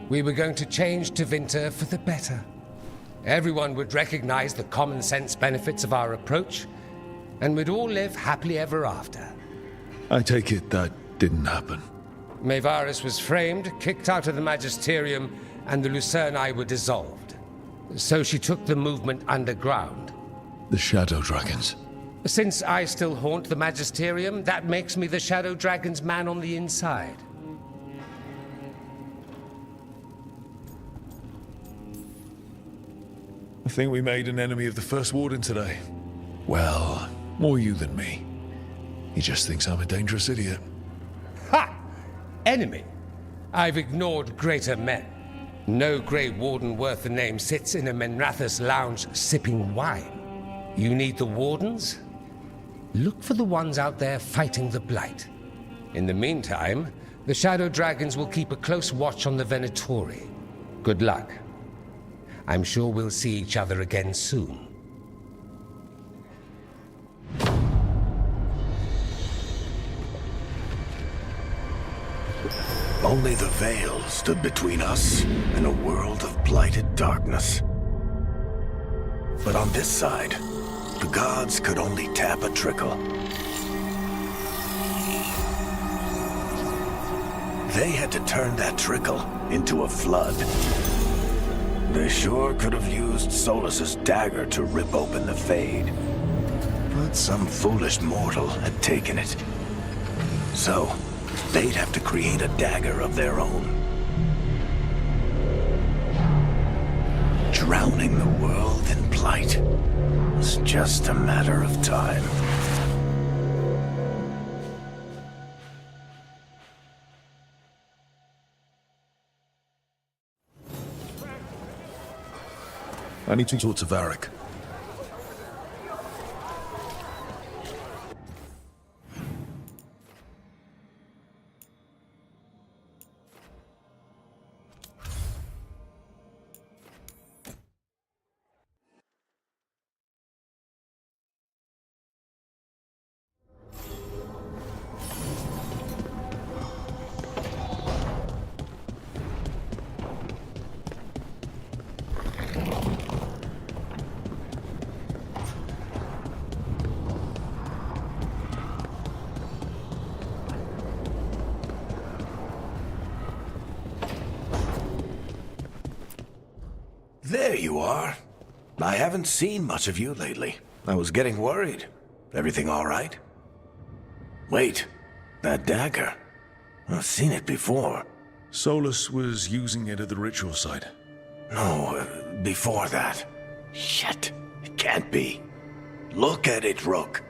We were going to change Tevinter for the better. Everyone would recognize the common sense benefits of our approach, and we'd all live happily ever after.
I take it that didn't happen.
Mevaris was framed, kicked out of the Magisterium, and the Lucerni were dissolved. So she took the movement underground.
The Shadow Dragons.
Since I still haunt the Magisterium, that makes me the Shadow Dragon's man on the inside.
I think we made an enemy of the First Warden today. Well, more you than me. He just thinks I'm a dangerous idiot.
Ha! Enemy? I've ignored greater men. No Grey Warden worth the name sits in a Menrathus lounge sipping wine. You need the Wardens? Look for the ones out there fighting the Blight. In the meantime, the Shadow Dragons will keep a close watch on the Venatori. Good luck. I'm sure we'll see each other again soon.
Only the veil stood between us and a world of blighted darkness. But on this side, the gods could only tap a trickle. They had to turn that trickle into a flood. They sure could have used Solus's dagger to rip open the Fade. But some foolish mortal had taken it. So, they'd have to create a dagger of their own. Drowning the world in blight was just a matter of time.
I need to talk to Varric.
There you are. I haven't seen much of you lately. I was getting worried. Everything all right? Wait, that dagger. I've seen it before.
Solus was using it at the ritual site.
No, before that. Shit, it can't be. Look at it, Rook.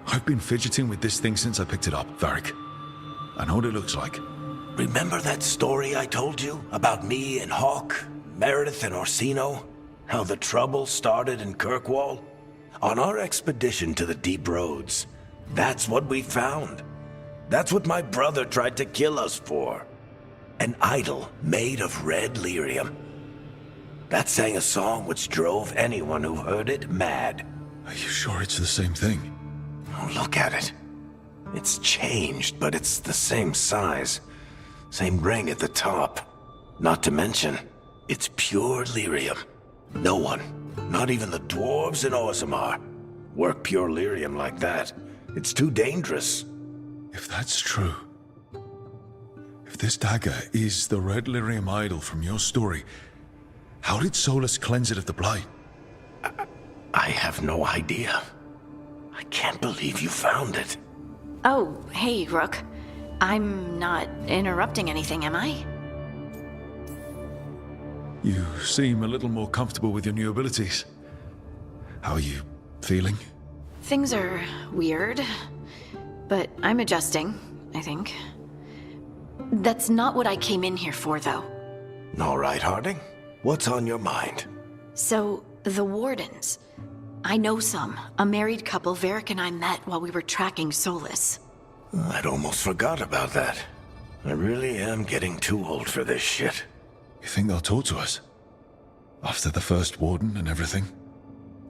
I've been fidgeting with this thing since I picked it up, Varric. I know what it looks like.
Remember that story I told you about me and Hawk, Meredith and Orsino? How the trouble started in Kirkwall? On our expedition to the Deep Roads, that's what we found. That's what my brother tried to kill us for. An idol made of red lyrium. That sang a song which drove anyone who heard it mad.
Are you sure it's the same thing?
Oh, look at it. It's changed, but it's the same size. Same ring at the top. Not to mention, it's pure lyrium. No one, not even the dwarves in Orzammar, work pure lyrium like that. It's too dangerous.
If that's true, if this dagger is the red lyrium idol from your story, how did Solus cleanse it of the blight?
I have no idea. I can't believe you found it.
Oh, hey, Rook. I'm not interrupting anything, am I?
You seem a little more comfortable with your new abilities. How are you feeling?
Things are weird, but I'm adjusting, I think. That's not what I came in here for, though.
All right, Harding. What's on your mind?
So, the Wardens. I know some. A married couple Varric and I met while we were tracking Solus.
I'd almost forgot about that. I really am getting too old for this shit.
You think they'll talk to us? After the First Warden and everything?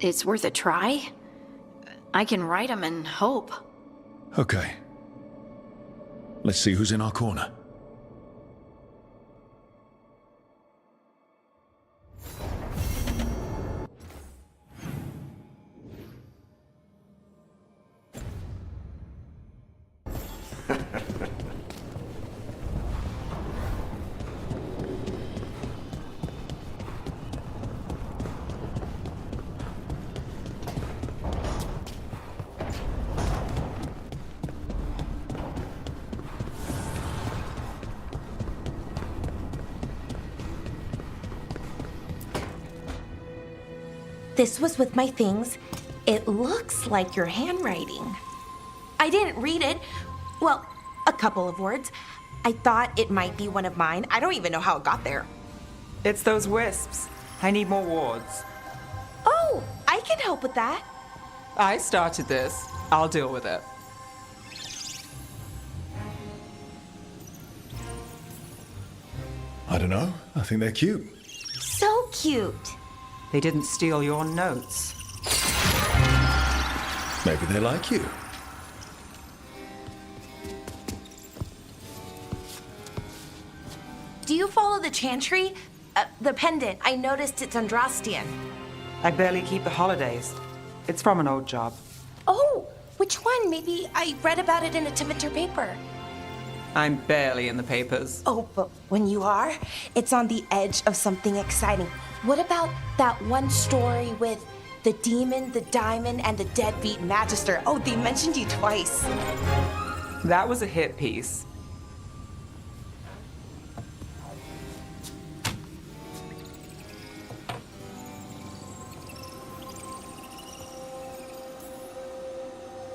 It's worth a try. I can write them and hope.
Okay. Let's see who's in our corner.
This was with my things. It looks like your handwriting. I didn't read it. Well, a couple of words. I thought it might be one of mine. I don't even know how it got there.
It's those wisps. I need more wards.
Oh, I can help with that.
I started this. I'll deal with it.
I don't know. I think they're cute.
So cute.
They didn't steal your notes.
Maybe they like you.
Do you follow the chantry? The pendant. I noticed it's Andrastian.
I barely keep the holidays. It's from an old job.
Oh, which one? Maybe I read about it in a Tevinter paper.
I'm barely in the papers.
Oh, but when you are, it's on the edge of something exciting. What about that one story with the demon, the diamond, and the deadbeat magister? Oh, they mentioned you twice.
That was a hit piece.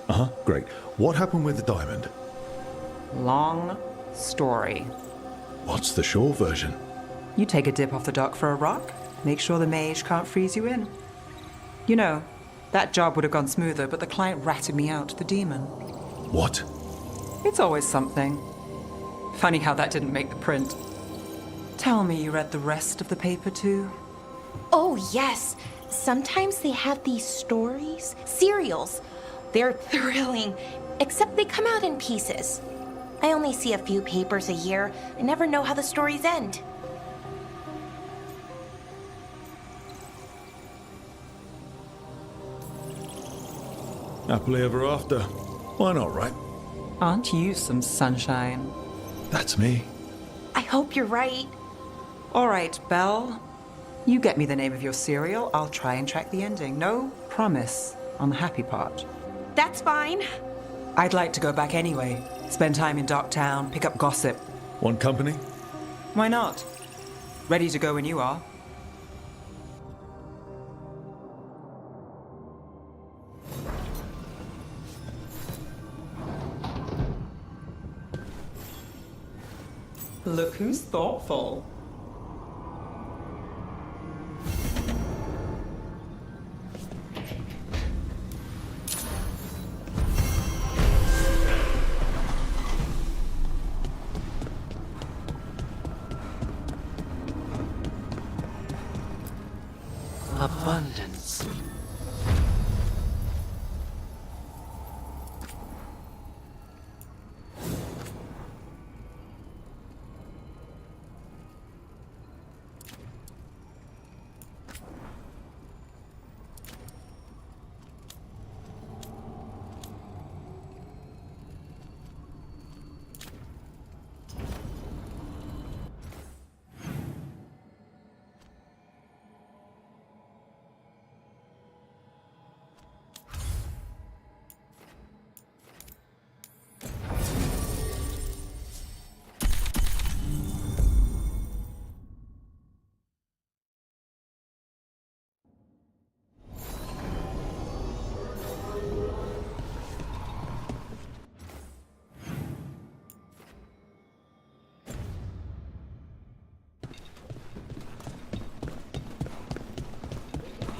Uh-huh, great. What happened with the diamond?
Long story.
What's the short version?
You take a dip off the dock for a rock, make sure the mage can't freeze you in. You know, that job would have gone smoother, but the client ratted me out to the demon.
What?
It's always something. Funny how that didn't make the print. Tell me you read the rest of the paper too?
Oh, yes. Sometimes they have these stories, serials. They're thrilling, except they come out in pieces. I only see a few papers a year. I never know how the stories end.
Happily ever after. Why not, right?
Aren't you some sunshine?
That's me.
I hope you're right.
All right, Belle. You get me the name of your serial, I'll try and track the ending. No promise on the happy part.
That's fine.
I'd like to go back anyway. Spend time in Docktown, pick up gossip.
Want company?
Why not? Ready to go when you are. Look who's thoughtful.
Abundance.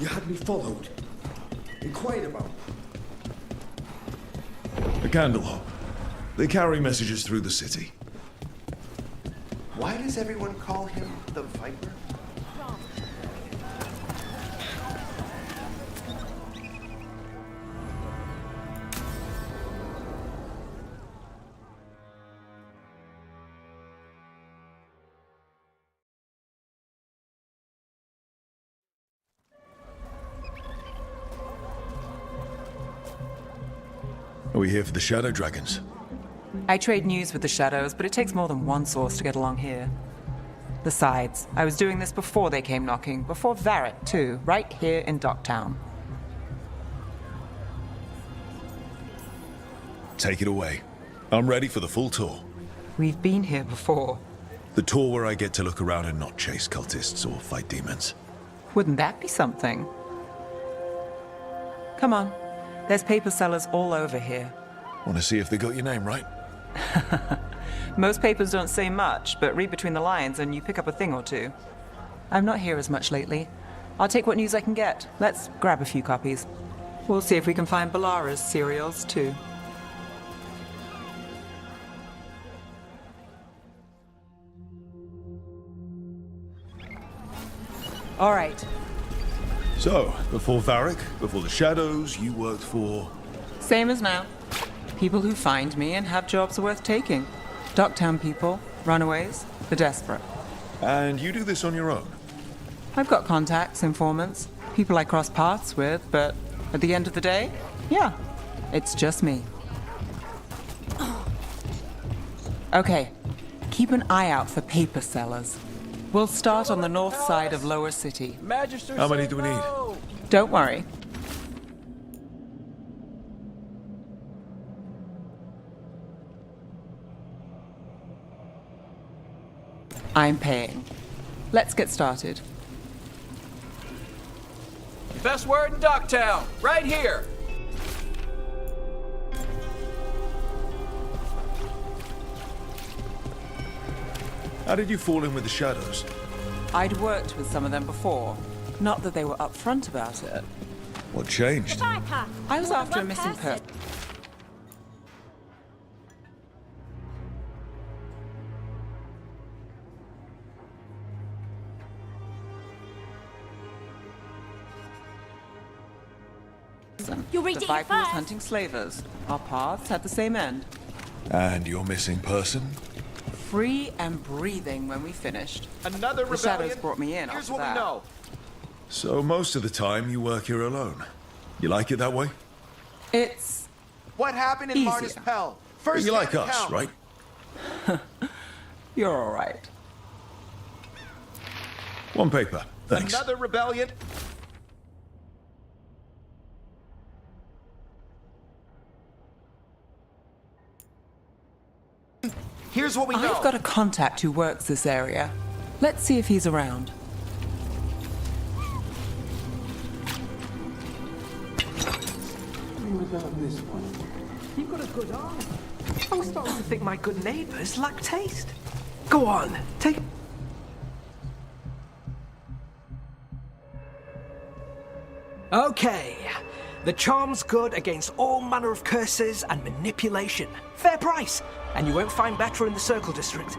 You had me followed. Inquired about.
The Candlehop. They carry messages through the city.
Why does everyone call him the Viper?
Are we here for the Shadow Dragons?
I trade news with the Shadows, but it takes more than one source to get along here. Besides, I was doing this before they came knocking, before Varret, too, right here in Docktown.
Take it away. I'm ready for the full tour.
We've been here before.
The tour where I get to look around and not chase cultists or fight demons.
Wouldn't that be something? Come on. There's paper sellers all over here.
Want to see if they got your name right?
Most papers don't say much, but read between the lines and you pick up a thing or two. I'm not here as much lately. I'll take what news I can get. Let's grab a few copies. We'll see if we can find Balara's serials, too. All right.
So, before Varric, before the Shadows, you worked for...
Same as now. People who find me and have jobs worth taking. Docktown people, runaways, the desperate.
And you do this on your own?
I've got contacts, informants, people I cross paths with, but at the end of the day, yeah, it's just me. Okay, keep an eye out for paper sellers. We'll start on the north side of Lower City.
How many do we need?
Don't worry. I'm paying. Let's get started.
Best word in Docktown, right here.
How did you fall in with the Shadows?
I'd worked with some of them before. Not that they were upfront about it.
What changed?
I was after a missing person.
You'll read
The
it
Viper was
first.
hunting slavers. Our paths had the same end.
And your missing person?
Free and breathing when we finished.
Another
The
rebellion?
Shadows brought me in
Here's
after
what
that.
we know.
So most of the time you work here alone. You like it that way?
It's
What happened in
easier.
Martis Pell? First
You like
hand
us,
account.
right?
You're all right.
One paper. Thanks.
Another rebellion? Here's what we know.
I've got a contact who works this area. Let's see if he's around.
You've got a good eye. I'm starting to think my good neighbours lack taste. Go on, take... Okay. The charm's good against all manner of curses and manipulation. Fair price. And you won't find better in the Circle District.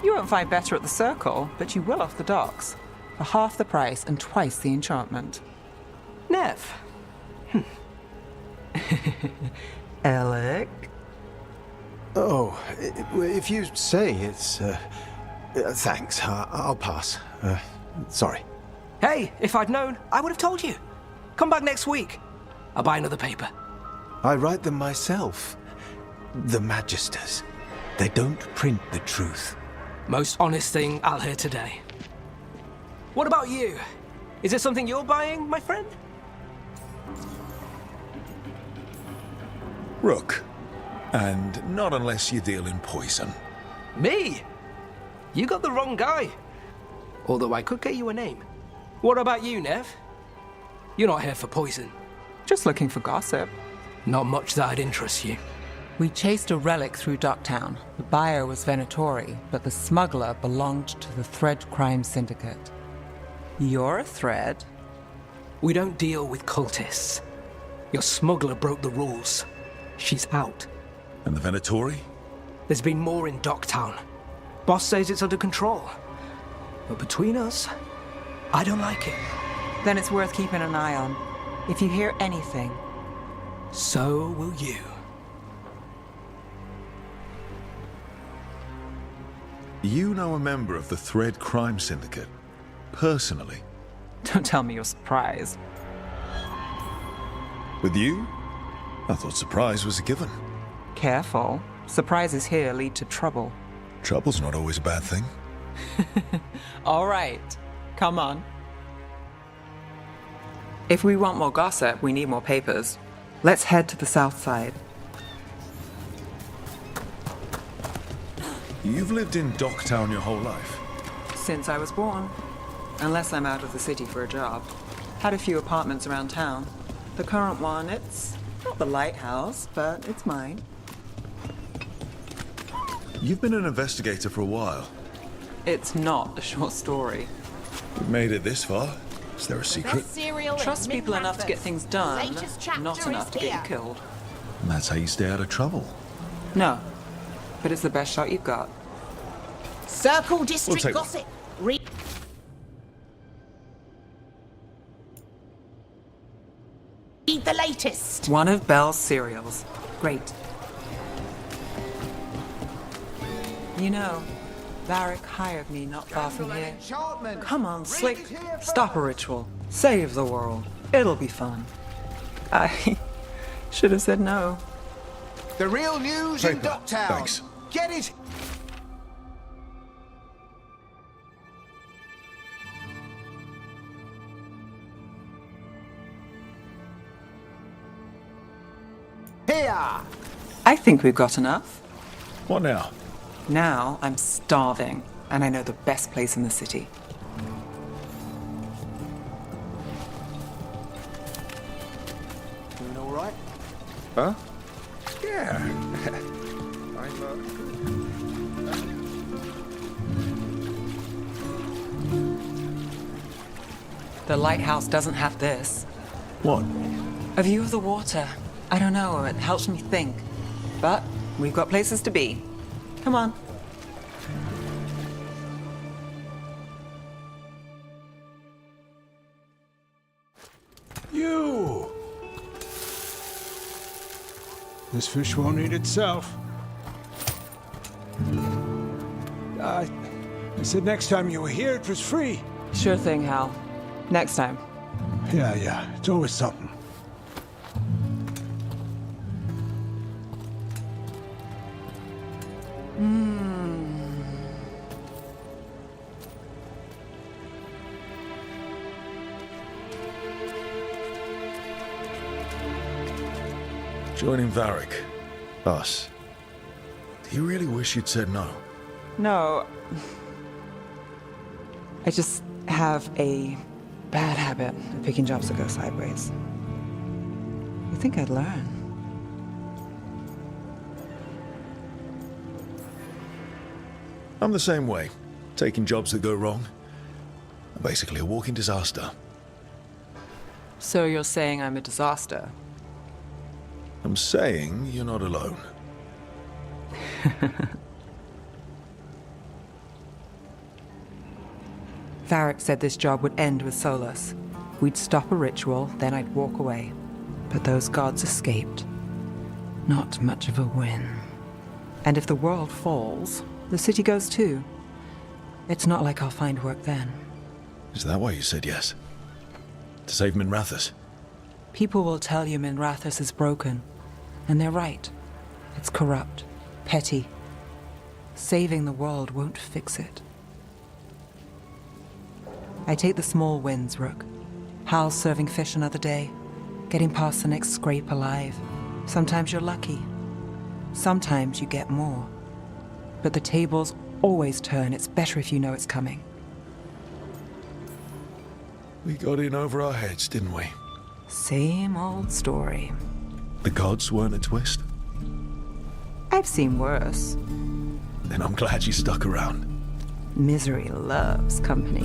You won't find better at the Circle, but you will off the docks. For half the price and twice the enchantment.
Nev. Alec?
Oh, if you say it's... thanks, I'll pass. Sorry.
Hey, if I'd known, I would have told you. Come back next week. I'll buy another paper.
I write them myself. The Magisters. They don't print the truth.
Most honest thing I'll hear today. What about you? Is it something you're buying, my friend?
Rook. And not unless you deal in poison.
Me? You got the wrong guy. Although I could get you a name. What about you, Nev? You're not here for poison.
Just looking for gossip.
Not much that'd interest you.
We chased a relic through Docktown. The buyer was Venatori, but the smuggler belonged to the Thread Crime Syndicate. You're a Thread?
We don't deal with cultists. Your smuggler broke the rules. She's out.
And the Venatori?
There's been more in Docktown. Boss says it's under control. But between us, I don't like it.
Then it's worth keeping an eye on. If you hear anything.
So will you.
You know a member of the Thread Crime Syndicate? Personally?
Don't tell me you're surprised.
With you? I thought surprise was a given.
Careful. Surprises here lead to trouble.
Trouble's not always a bad thing.
All right. Come on. If we want more gossip, we need more papers. Let's head to the south side.
You've lived in Docktown your whole life?
Since I was born. Unless I'm out of the city for a job. Had a few apartments around town. The current one, it's not the lighthouse, but it's mine.
You've been an investigator for a while.
It's not a short story.
We've made it this far. Is there a secret?
Trust people enough to get things done, not enough to get you killed.
And that's how you stay out of trouble.
No, but it's the best shot you've got.
Circle District
take
Gossip. Read the latest.
One of Belle's cereals. Great. You know, Varric hired me not far from here. Come on, Slick. Stop a ritual. Save the world. It'll be fun. I should have said no.
The real news in
Paper.
Docktown.
Thanks.
Get it? Here!
I think we've got enough.
What now?
Now I'm starving, and I know the best place in the city.
Doing all right?
Huh?
Yeah.
The lighthouse doesn't have this.
What?
A view of the water. I don't know, it helps me think. But we've got places to be. Come on.
You! This fish won't eat itself. I said next time you were here, it was free.
Sure thing, Hal. Next time.
Yeah, it's always something.
Joining Varric. Us. Do you really wish you'd said no?
No. I just have a bad habit of picking jobs that go sideways. You think I'd learn?
I'm the same way. Taking jobs that go wrong. I'm basically a walking disaster.
So you're saying I'm a disaster?
I'm saying you're not alone.
Varric said this job would end with Solus. We'd stop a ritual, then I'd walk away. But those gods escaped. Not much of a win. And if the world falls, the city goes too. It's not like I'll find work then.
Is that why you said yes? To save Minrathous?
People will tell you Minrathous is broken. And they're right. It's corrupt, petty. Saving the world won't fix it. I take the small wins, Rook. Hal's serving fish another day, getting past the next scrape alive. Sometimes you're lucky. Sometimes you get more. But the tables always turn. It's better if you know it's coming.
We got in over our heads, didn't we?
Same old story.
The gods weren't a twist?
I've seen worse.
Then I'm glad you stuck around.
Misery loves company.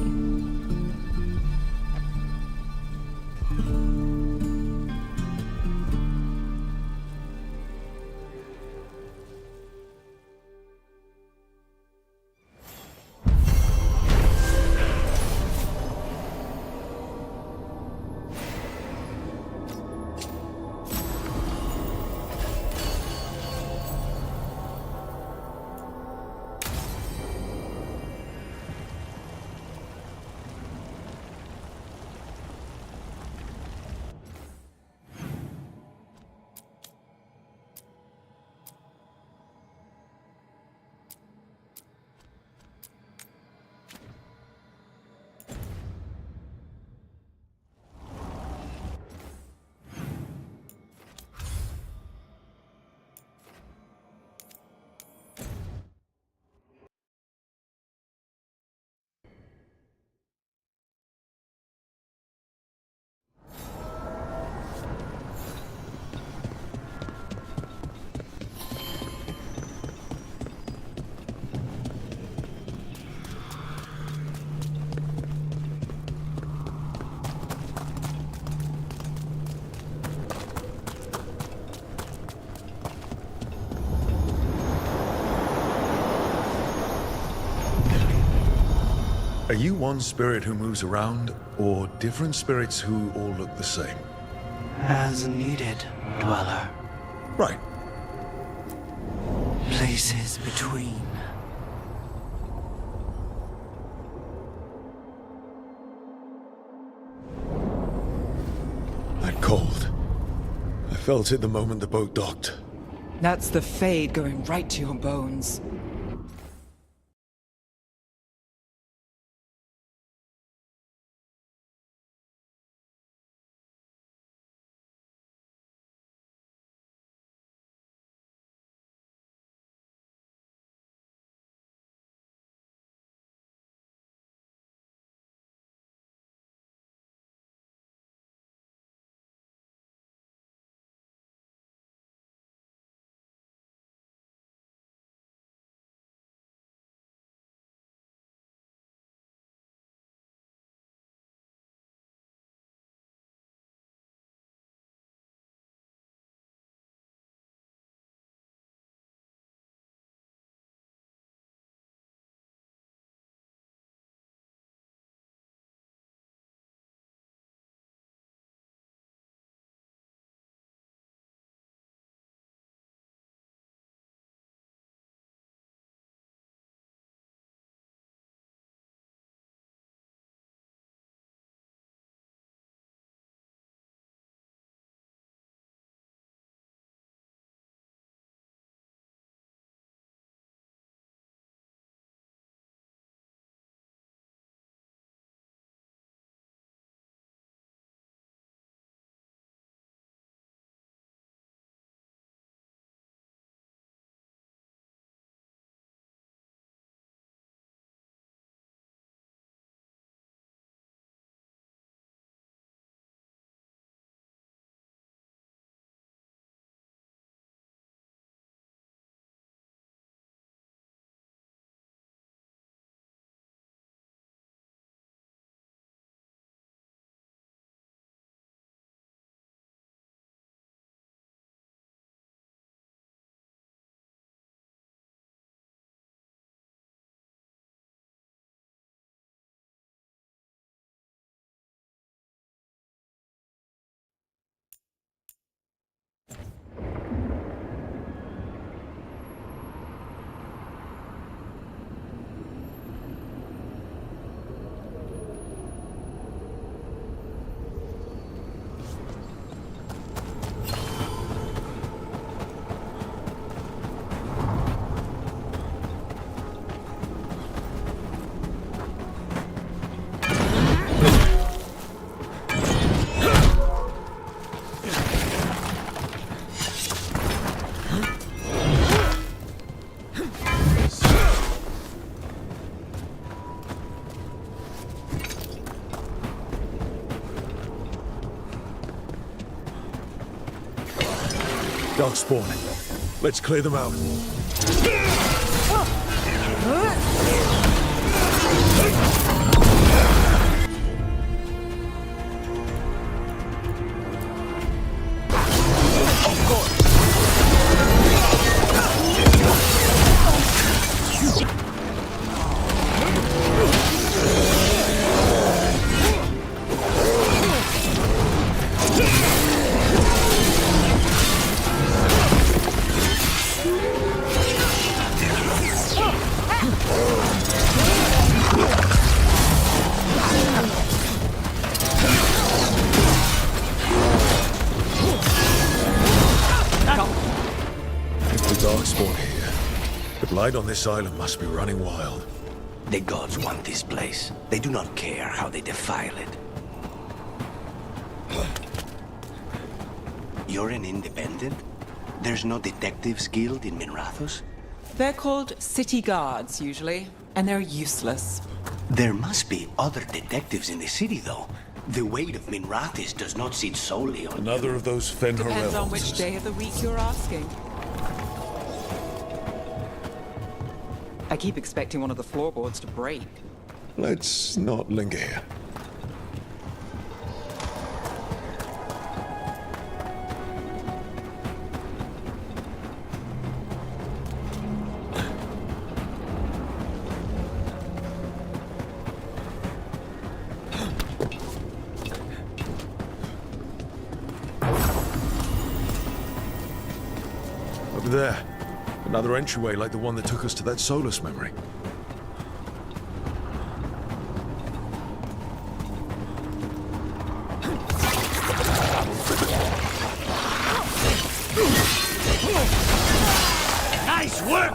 Are you one spirit who moves around, or different spirits who all look the same?
As needed, Dweller.
Right.
Places between.
That cold. I felt it the moment the boat docked.
That's the Fade going right to your bones.
Dog spawning. Let's clear them out. Light on this island must be running wild.
The gods want this place. They do not care how they defile it. You're an independent? There's no detectives guild in Minrathous?
They're called city guards, usually, and they're useless.
There must be other detectives in the city, though. The weight of Minrathous does not sit solely on
Another of those Fenrir
Depends on
elves.
which day of the week you're asking. I keep expecting one of the floorboards to break.
Let's not linger here. There. Another entryway like the one that took us to that Solus memory.
Nice work,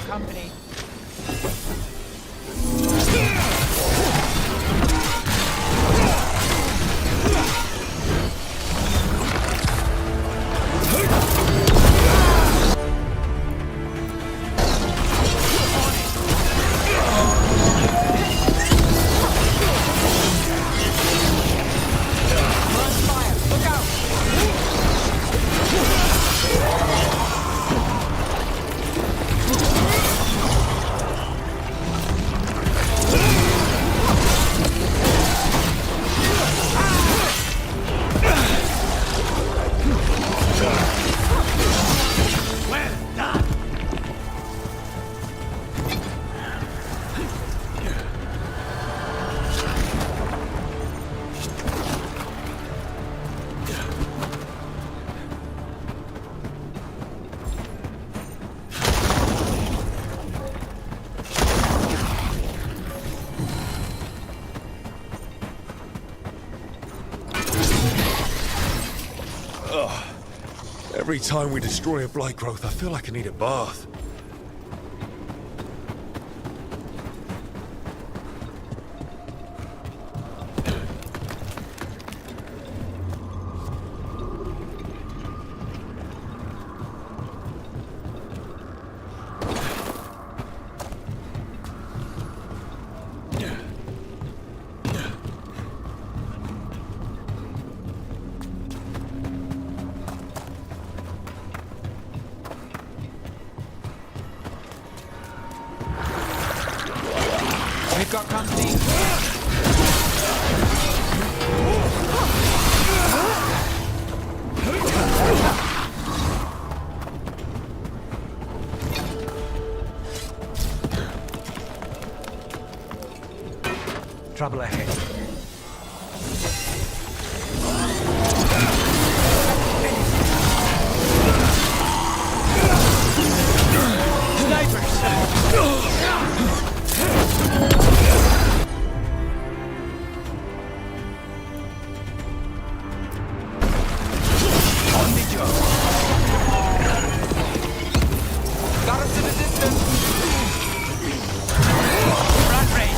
Company.
Every time we destroy a blight growth, I feel like I need a bath.
We've got company.
Trouble ahead.
Got us to the distance. Run rate.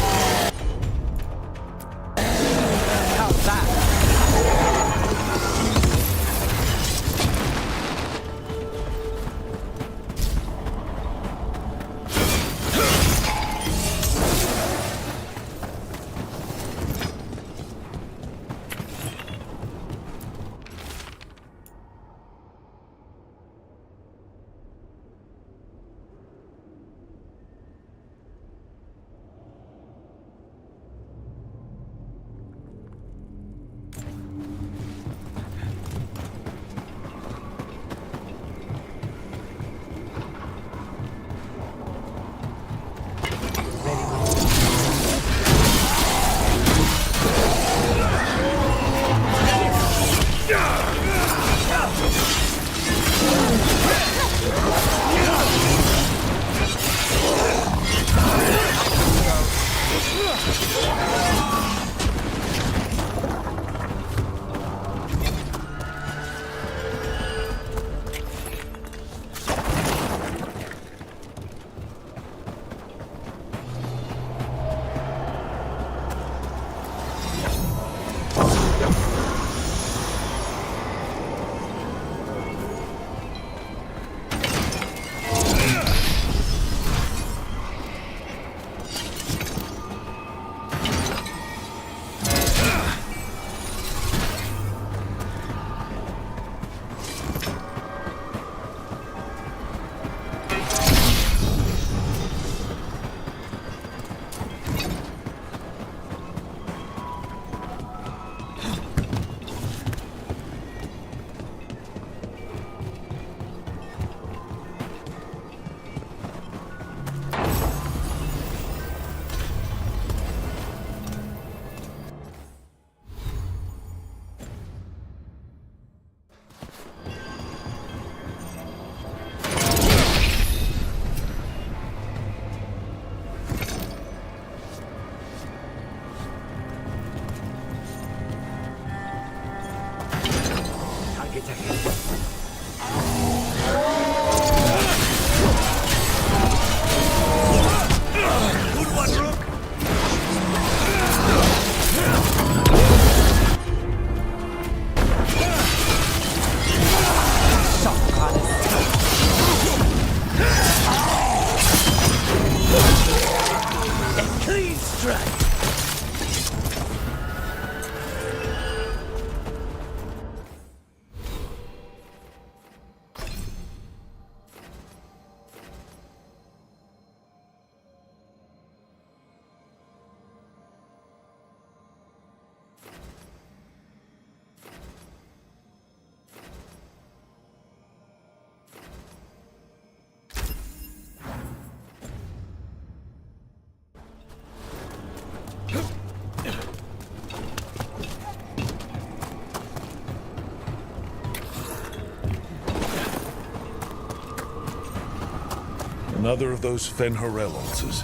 Another of those Fen'Harel altars.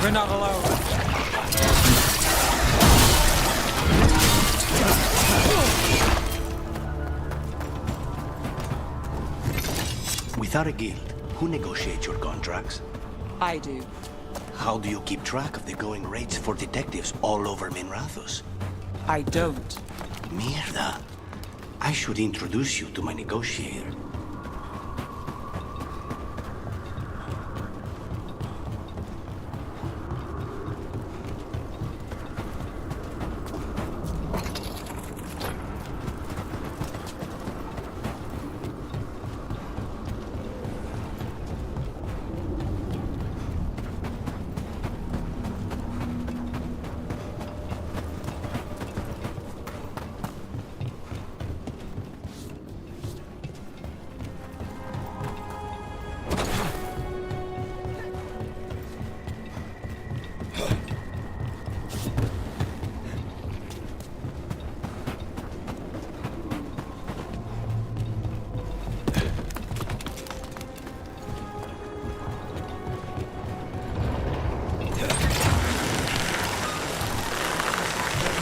We're not alone.
Without a guild, who negotiates your contracts?
I do.
How do you keep track of the going rates for detectives all over Minrathous?
I don't.
Mierda. I should introduce you to my negotiator.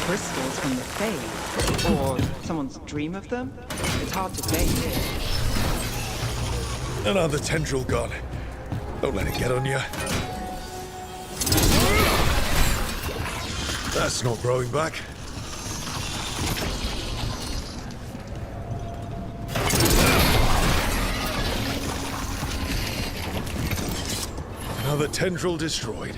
Crystals from the Fae, or someone's dream of them? It's hard to say here.
Another tendril gone. Don't let it get on you. That's not growing back. Another tendril destroyed.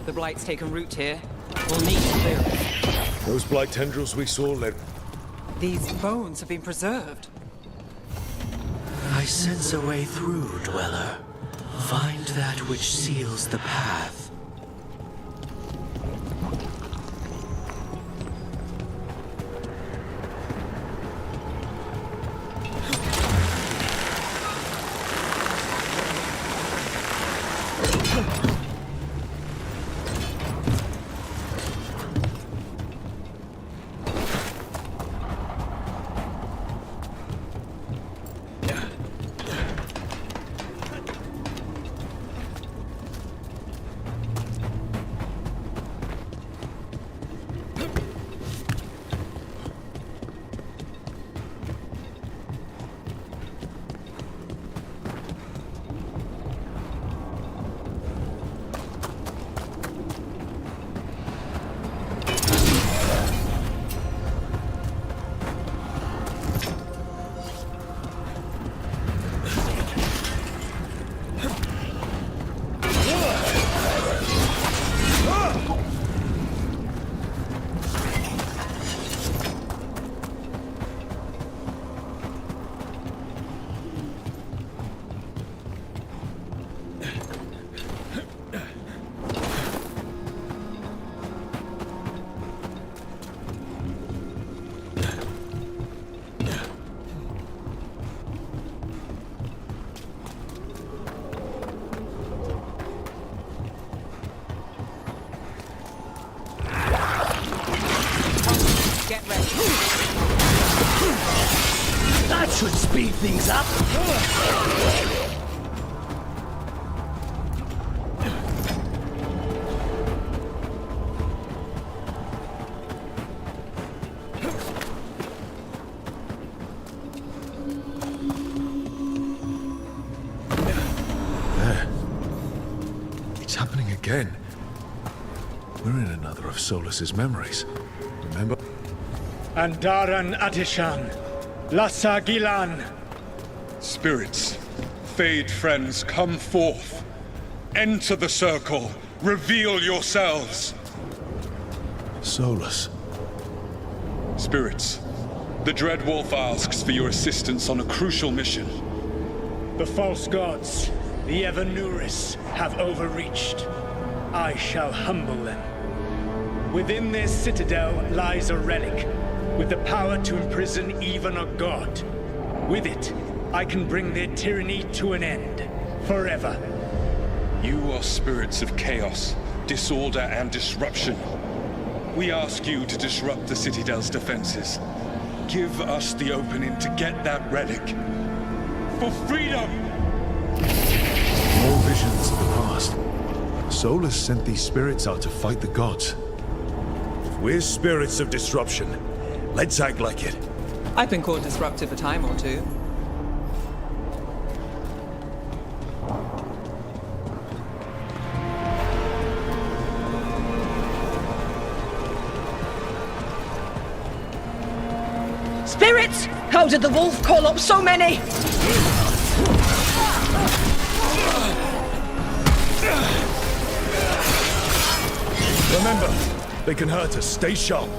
The Blight's taken root here. We'll need to clear it.
Those blight tendrils we saw led...
These bones have been preserved.
I sense a way through, Dweller. Find that which seals the path. That should speed things up.
There. It's happening again. We're in another of Solus's memories. Remember?
Andaran Adishan, Lassa Gilan.
Spirits, Fade friends, come forth. Enter the circle. Reveal yourselves.
Solus.
Spirits, the Dread Wolf asks for your assistance on a crucial mission.
The false gods, the Evanuris, have overreached. I shall humble them. Within their citadel lies a relic, with the power to imprison even a god. With it, I can bring their tyranny to an end, forever.
You are spirits of chaos, disorder, and disruption. We ask you to disrupt the Citadel's defenses. Give us the opening to get that relic. For freedom!
More visions of the past. Solus sent these spirits out to fight the gods. If we're spirits of disruption, let's act like it.
I've been called disruptive a time or two.
Spirits! How did the wolf call up so many?
Remember, they can hurt us. Stay sharp.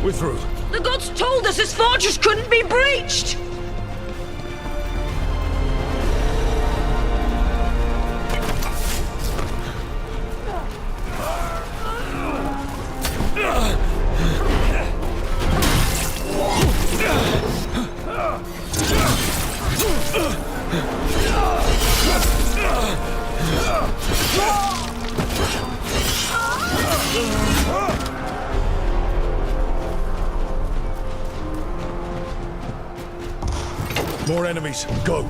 We're through.
The gods told us this fortress couldn't be breached!
More enemies. Go.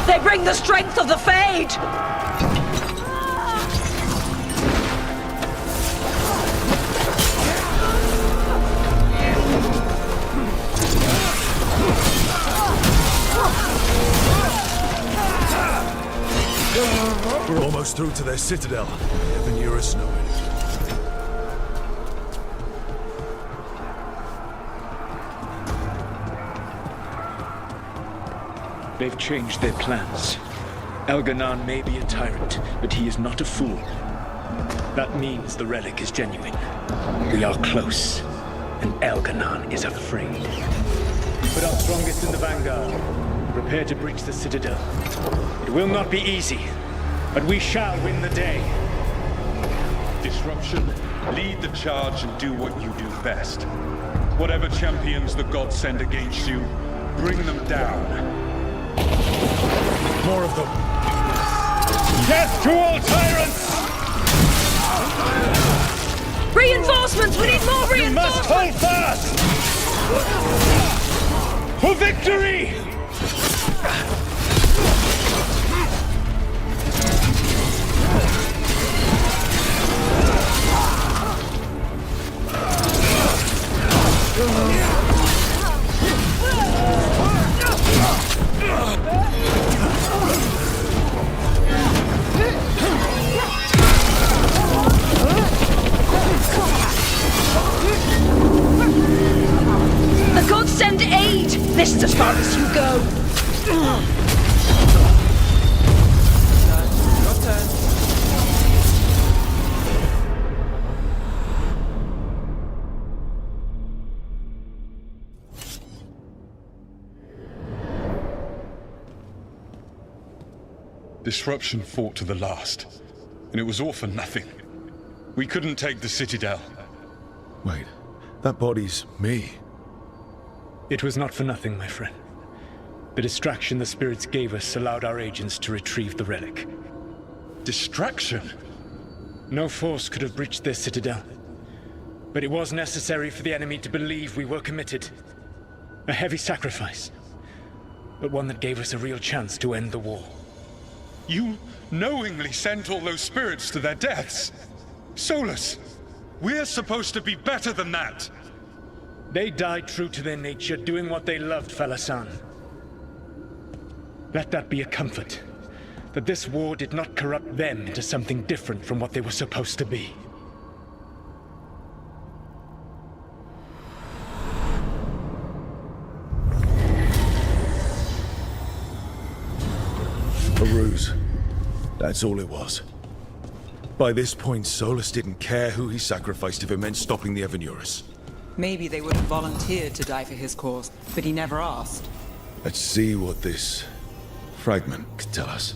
They bring the strength of the Fade!
We're almost through to their citadel. Evanuris know it.
They've changed their plans. Elganon may be a tyrant, but he is not a fool. That means the relic is genuine. We are close, and Elganon is afraid. Put our strongest in the vanguard. Prepare to breach the citadel. It will not be easy, but we shall win the day.
Disruption, lead the charge and do what you do best. Whatever champions the gods send against you, bring them down.
More of them.
Death to all tyrants!
Reinforcements! We need more
You must hold
reinforcements!
fast! For victory! Disruption fought to the last, and it was all for nothing. We couldn't take the Citadel.
Wait, that body's me.
It was not for nothing, my friend. The distraction the spirits gave us allowed our agents to retrieve the relic.
Distraction?
No force could have breached this Citadel. But it was necessary for the enemy to believe we were committed. A heavy sacrifice, but one that gave us a real chance to end the war.
You knowingly sent all those spirits to their deaths. Solus, we're supposed to be better than that.
They died true to their nature, doing what they loved, Falasan. Let that be a comfort, that this war did not corrupt them into something different from what they were supposed to be.
A ruse. That's all it was. By this point, Solus didn't care who he sacrificed if it meant stopping the Evanurus.
Maybe they would have volunteered to die for his cause, but he never asked.
Let's see what this fragment could tell us.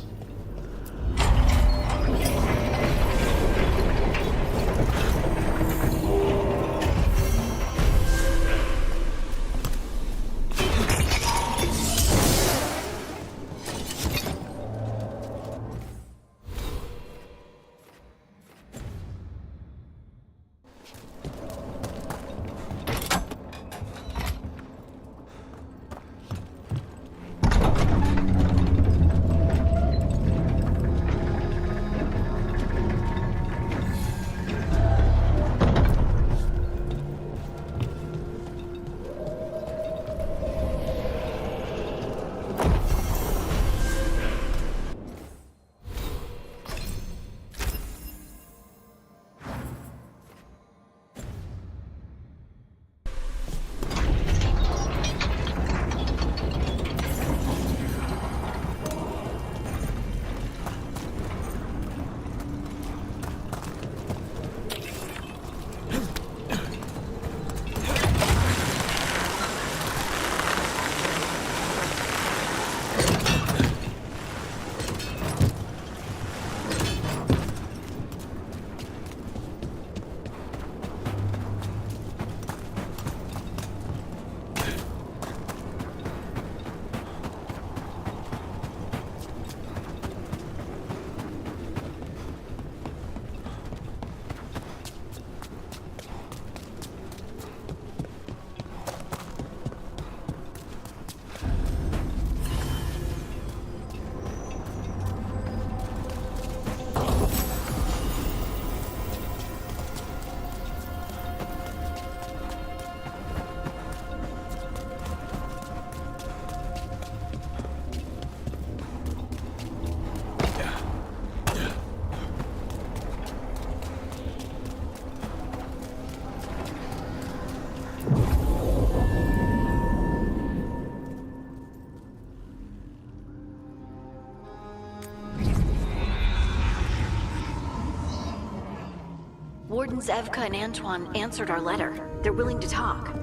Wardens Evka and Antoine answered our letter. They're willing to talk.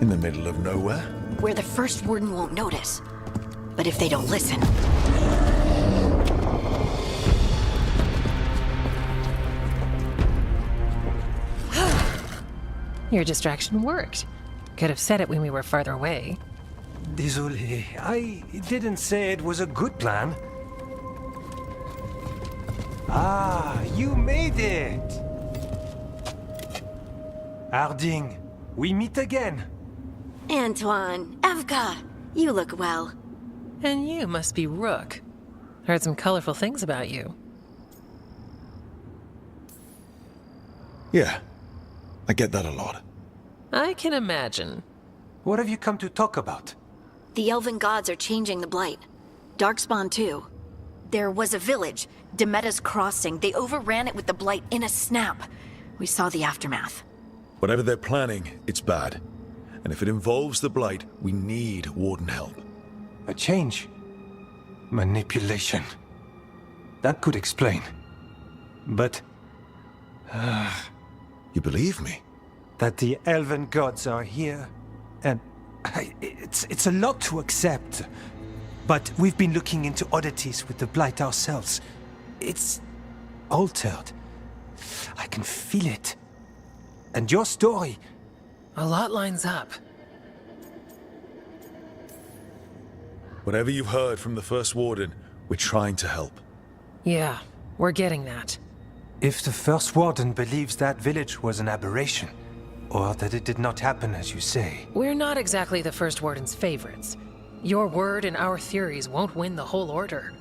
In the middle of nowhere?
Where the first warden won't notice. But if they don't listen...
Your distraction worked. Could have said it when we were farther away.
Désolé, I didn't say it was a good plan. Ah, you made it! Harding, we meet again.
Antoine, Evka, you look well.
And you must be Rook. Heard some colorful things about you.
Yeah, I get that a lot.
I can imagine.
What have you come to talk about?
The elven gods are changing the Blight. Darkspawn too. There was a village, Demeta's Crossing. They overran it with the Blight in a snap. We saw the aftermath.
Whatever they're planning, it's bad. And if it involves the Blight, we need Warden help.
A change? Manipulation. That could explain. But...
You believe me?
That the elven gods are here, and... it's a lot to accept. But we've been looking into oddities with the Blight ourselves. It's altered. I can feel it. And your story...
A lot lines up.
Whatever you've heard from the First Warden, we're trying to help.
Yeah, we're getting that.
If the First Warden believes that village was an aberration, or that it did not happen as you say...
We're not exactly the First Warden's favorites. Your word and our theories won't win the whole order.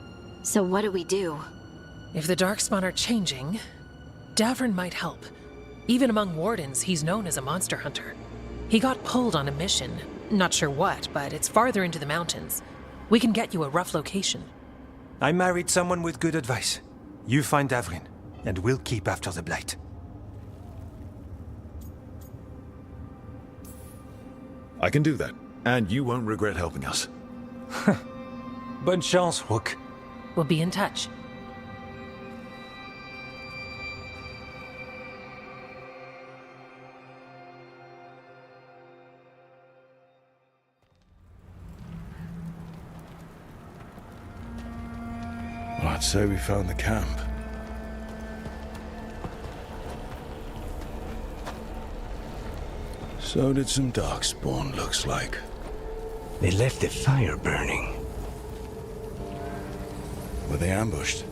So what do we do?
If the Darkspawn are changing, Davrin might help. Even among Wardens, he's known as a monster hunter. He got pulled on a mission. Not sure what, but it's farther into the mountains. We can get you a rough location.
I married someone with good advice. You find Davrin, and we'll keep after the Blight.
I can do that, and you won't regret helping us.
Bonne chance, Rook.
We'll be in touch.
Well, I'd say we found the camp. So did some Darkspawn, looks like.
They left the fire burning.
Were they ambushed?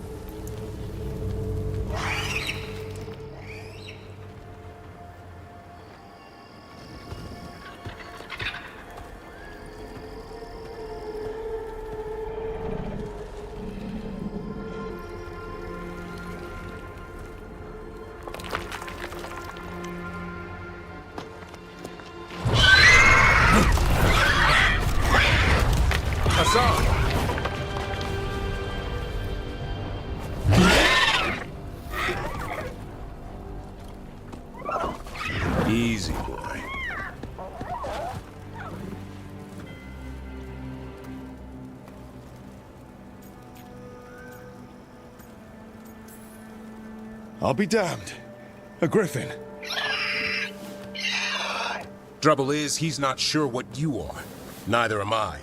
Easy, boy. I'll be damned. A griffin.
Trouble is, he's not sure what you are. Neither am I.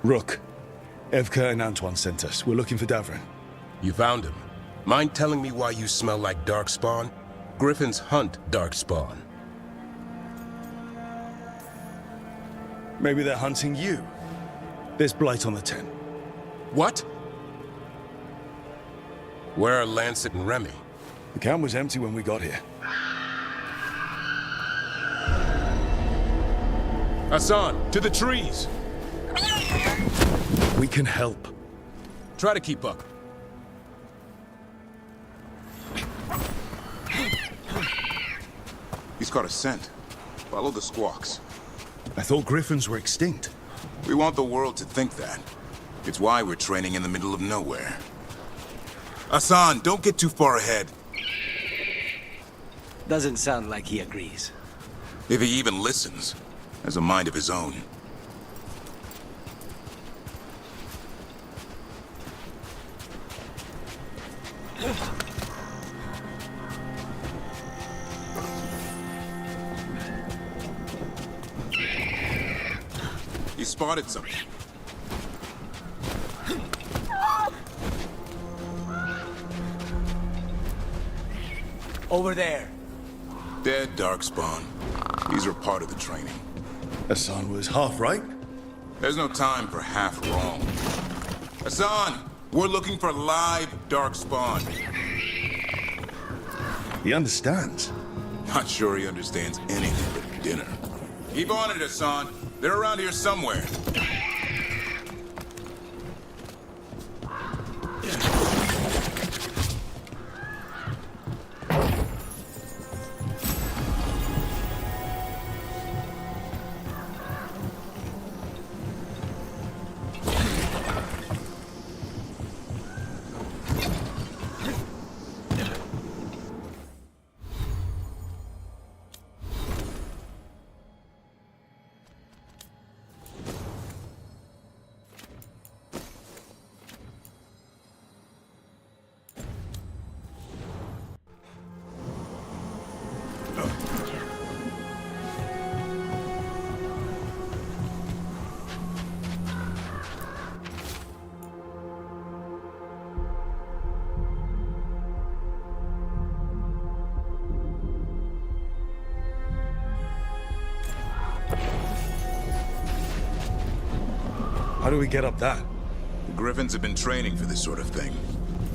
Rook. Evka and Antoine sent us. We're looking for Davrin.
You found him. Mind telling me why you smell like Darkspawn? Griffins hunt Darkspawn.
Maybe they're hunting you. There's Blight on the tent.
What? Where are Lancet and Remy?
The camp was empty when we got here.
Hassan, to the trees!
We can help.
Try to keep up.
He's caught a scent. Follow the squawks.
I thought griffins were extinct.
We want the world to think that. It's why we're training in the middle of nowhere. Hassan, don't get too far ahead.
Doesn't sound like he agrees.
If he even listens. Has a mind of his own. He spotted something.
Over there.
Dead Darkspawn. These are part of the training.
Hassan was half right.
There's no time for half wrong. Hassan, we're looking for live Darkspawn.
He understands.
Not sure he understands anything but dinner. Keep on it, Hassan. They're around here somewhere.
How do we get up that?
The Griffins have been training for this sort of thing.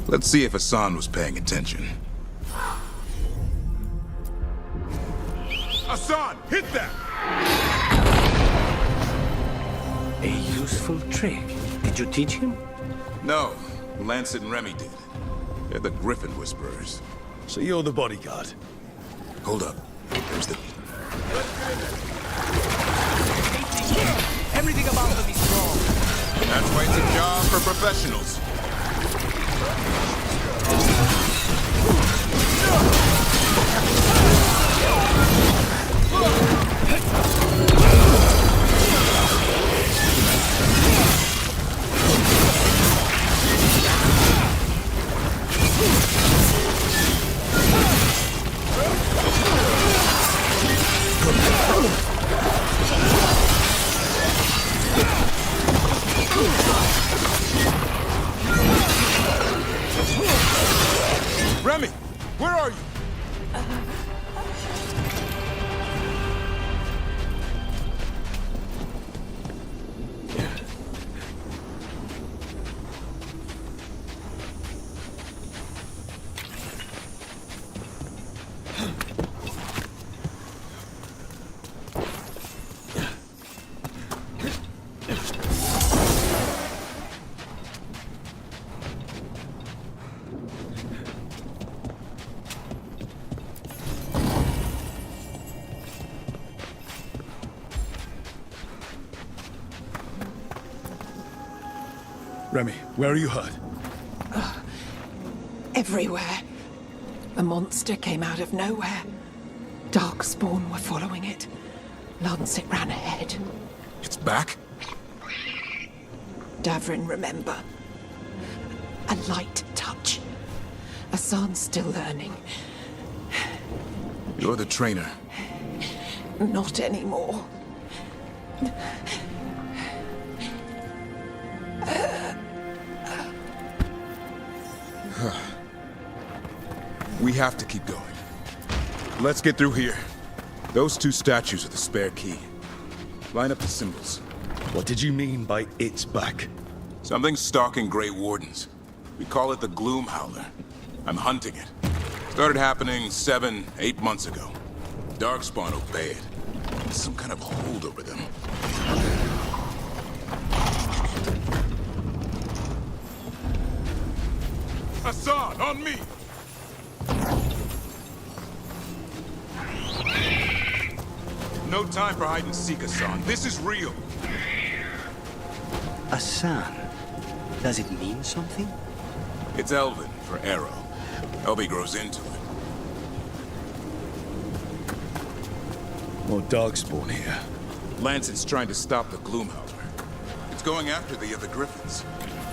Let's see if Hassan was paying attention. Hassan, hit that!
A useful trick. Did you teach him?
No, Lancet and Remy did. They're the Griffin Whisperers.
So you're the bodyguard?
Hold up. There's the...
Everything about them is wrong.
That's why it's a job for professionals. Remy, where are you?
Remy, where are you hurt?
Everywhere. The monster came out of nowhere. Darkspawn were following it. Lancet ran ahead.
It's back?
Davrin, remember. A light touch. Hassan's still learning.
You're the trainer.
Not anymore.
We have to keep going. Let's get through here. Those two statues are the spare key. Line up the symbols.
What did you mean by it's back?
Something's stalking Grey Wardens. We call it the Gloom Howler. I'm hunting it. Started happening 7, 8 months ago. Darkspawn obey it. There's some kind of hold over them. Hassan, on me! No time for hide and seek, Hassan. This is real.
Hassan. Does it mean something?
It's Elven for arrow. Elby grows into it.
More Darkspawn here.
Lancet's trying to stop the Gloomhowler. It's going after the other Griffins.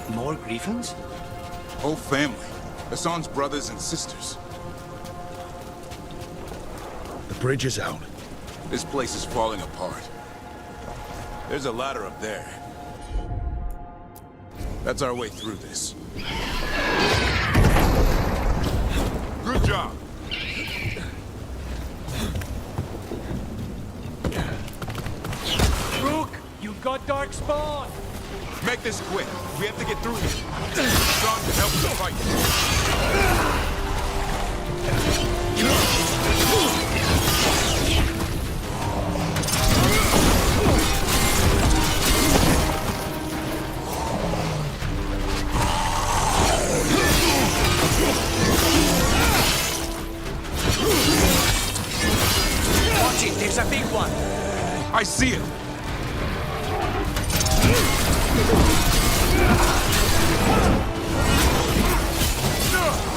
More Griffins?
Whole family. Hassan's brothers and sisters.
The bridge is out.
This place is falling apart. There's a ladder up there. That's our way through this. Good job.
Rook, you got Darkspawn.
Make this quick. We have to get through here. Strong can help the fight.
Watch it, there's a big one.
I see it. No!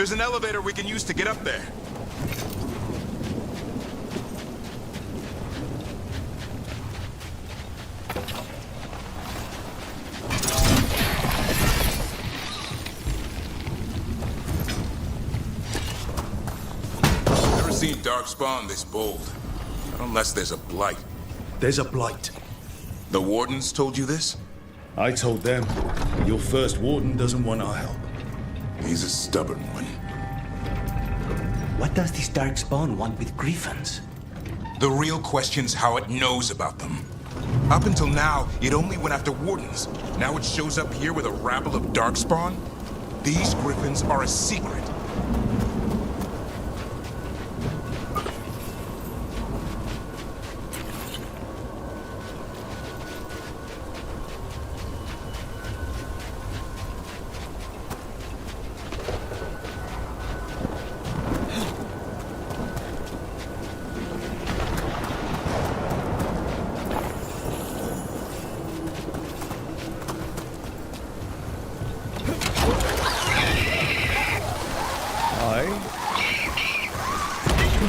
There's an elevator we can use to get up there. Never seen Darkspawn this bold. Not unless there's a blight.
There's a blight.
The Wardens told you this?
I told them. Your first warden doesn't want our help.
He's a stubborn one.
What does this Darkspawn want with Griffins?
The real question's how it knows about them. Up until now, it only went after Wardens. Now it shows up here with a rabble of Darkspawn? These Griffins are a secret.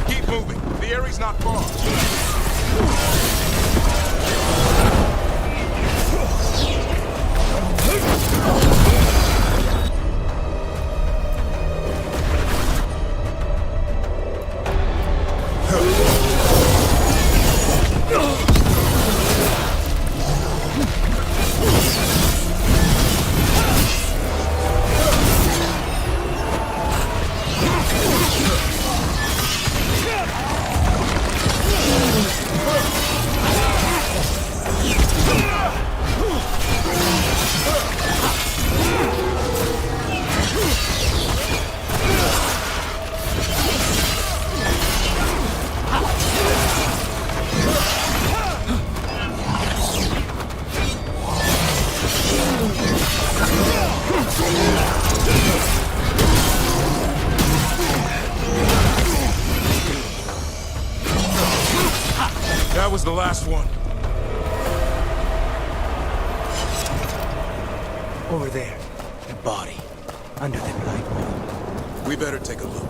Keep moving. The area's not far. That was the last one.
Over there. The body. Under the blight wall.
We better take a look.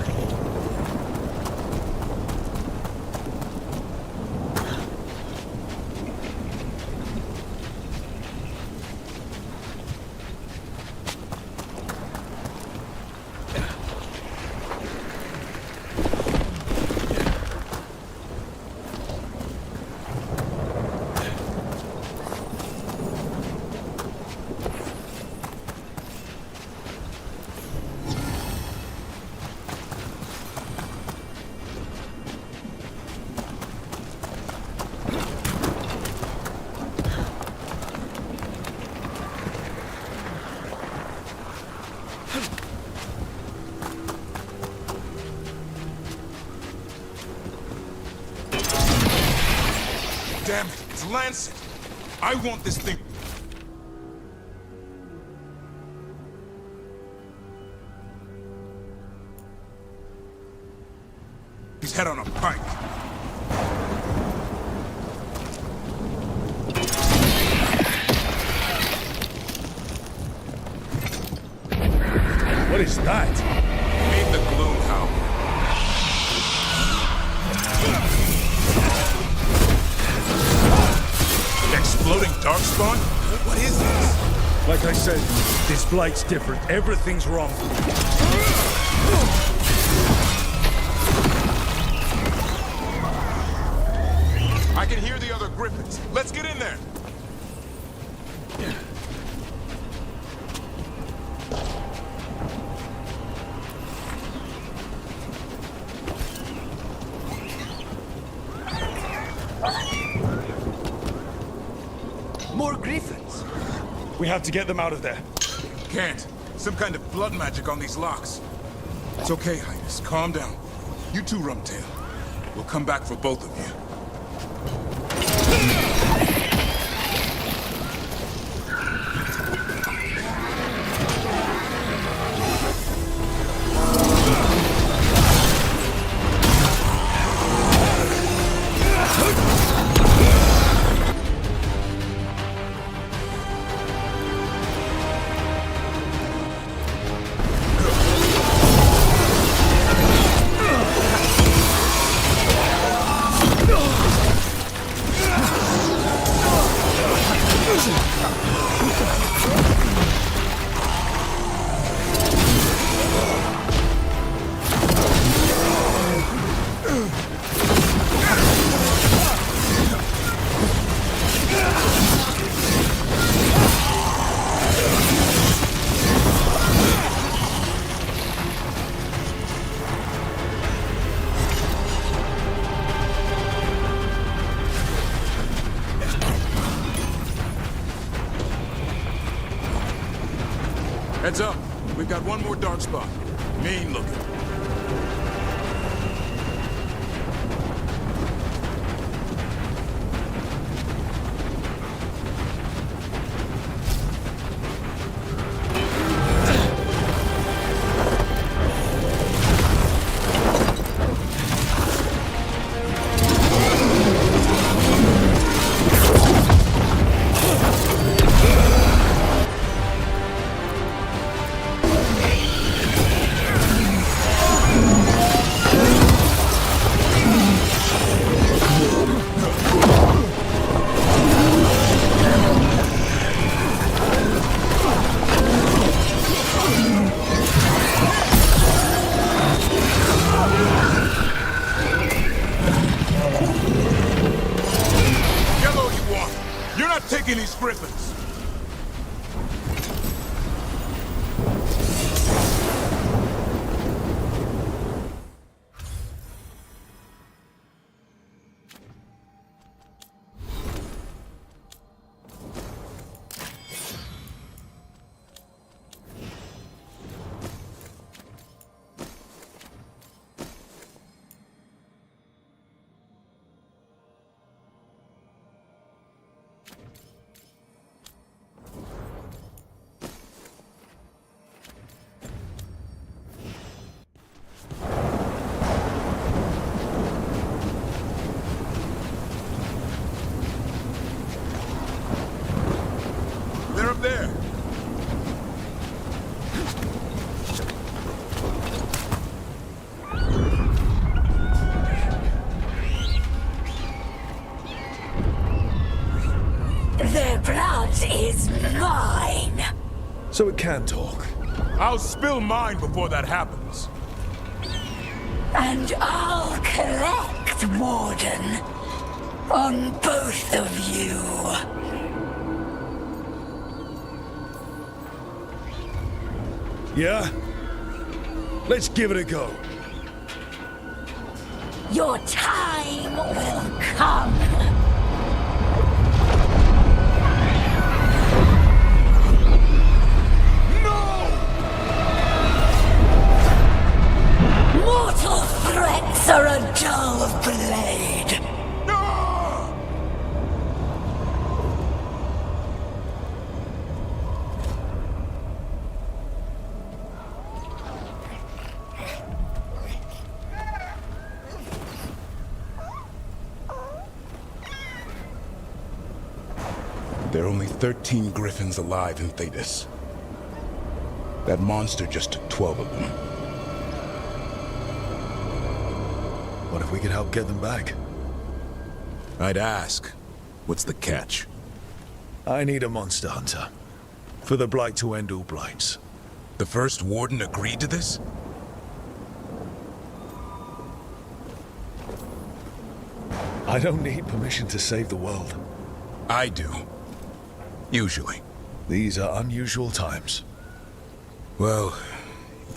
Damn it, it's Lancet. I want this thing. He's head on a pike.
What is that?
Meet the Gloom Howl. Exploding Darkspawn? What is this?
Like I said, this blight's different. Everything's wrong.
I can hear the other Griffins. Let's get in there.
More Griffins.
We have to get them out of there.
Can't. Some kind of blood magic on these locks. It's okay, Highness. Calm down. You too, Rumtail. We'll come back for both of you. Heads up. We've got one more dark spot. Mean looking. Taking these griffins. They're up there.
Their blood is mine.
So it can talk.
I'll spill mine before that happens.
And I'll collect, Warden, on both of you.
Yeah? Let's give it a go.
Your time will come. Mortal threats are a dull blade.
There are only 13 griffins alive in Thetis. That monster just took 12 of them.
What if we could help get them back?
I'd ask. What's the catch?
I need a monster hunter. For the Blight to end all blights.
The first Warden agreed to this?
I don't need permission to save the world.
I do. Usually.
These are unusual times.
Well,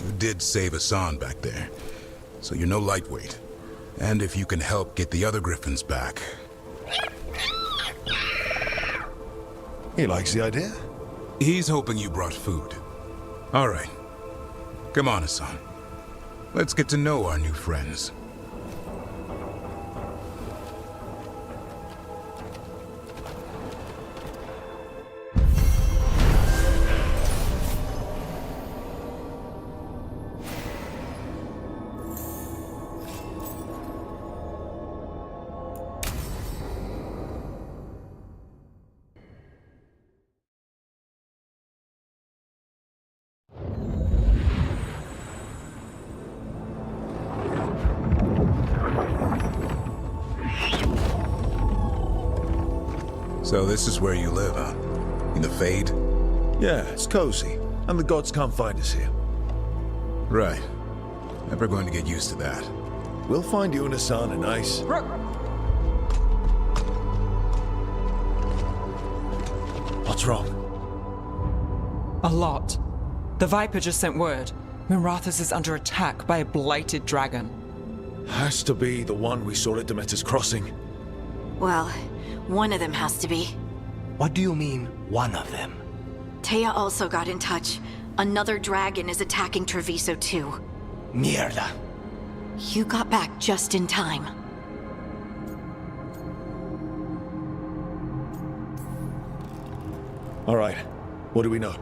you did save Hassan back there, so you're no lightweight. And if you can help get the other griffins back...
He likes the idea.
He's hoping you brought food. All right. Come on, Hassan. Let's get to know our new friends. So this is where you live, huh? In the Fade?
Yeah, it's cozy. And the gods can't find us here.
Right. Never going to get used to that.
We'll find you and Hassan a nice... What's wrong?
A lot. The Viper just sent word. Mirathas is under attack by a blighted dragon.
Has to be the one we saw at Demeter's Crossing.
Well, one of them has to be.
What do you mean, one of them?
Taya also got in touch. Another dragon is attacking Treviso too.
Mierda.
You got back just in time.
All right, what do we know?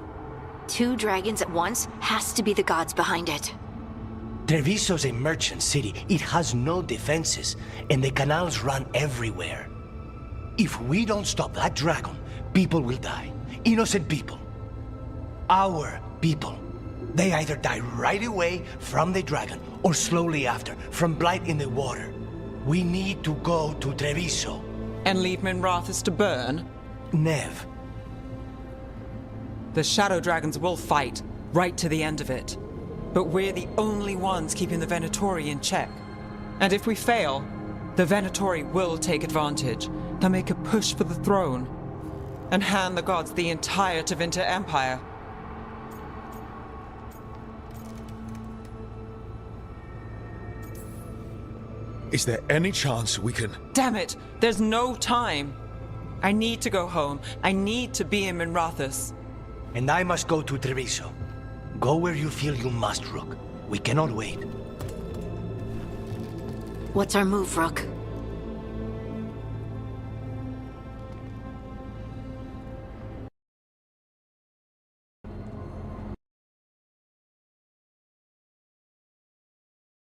2 dragons at once has to be the gods behind it.
Treviso's a merchant city. It has no defenses, and the canals run everywhere. If we don't stop that dragon, people will die. Innocent people. Our people. They either die right away from the dragon, or slowly after, from blight in the water. We need to go to Treviso.
And leave Minrathous to burn?
Nev.
The Shadow Dragons will fight, right to the end of it. But we're the only ones keeping the Venatori in check. And if we fail, the Venatori will take advantage. They'll make a push for the throne, and hand the gods the entire Tevinter Empire.
Is there any chance we can...
Damn it! There's no time! I need to go home. I need to be in Minrathous.
And I must go to Treviso. Go where you feel you must, Rook. We cannot wait.
What's our move, Rook?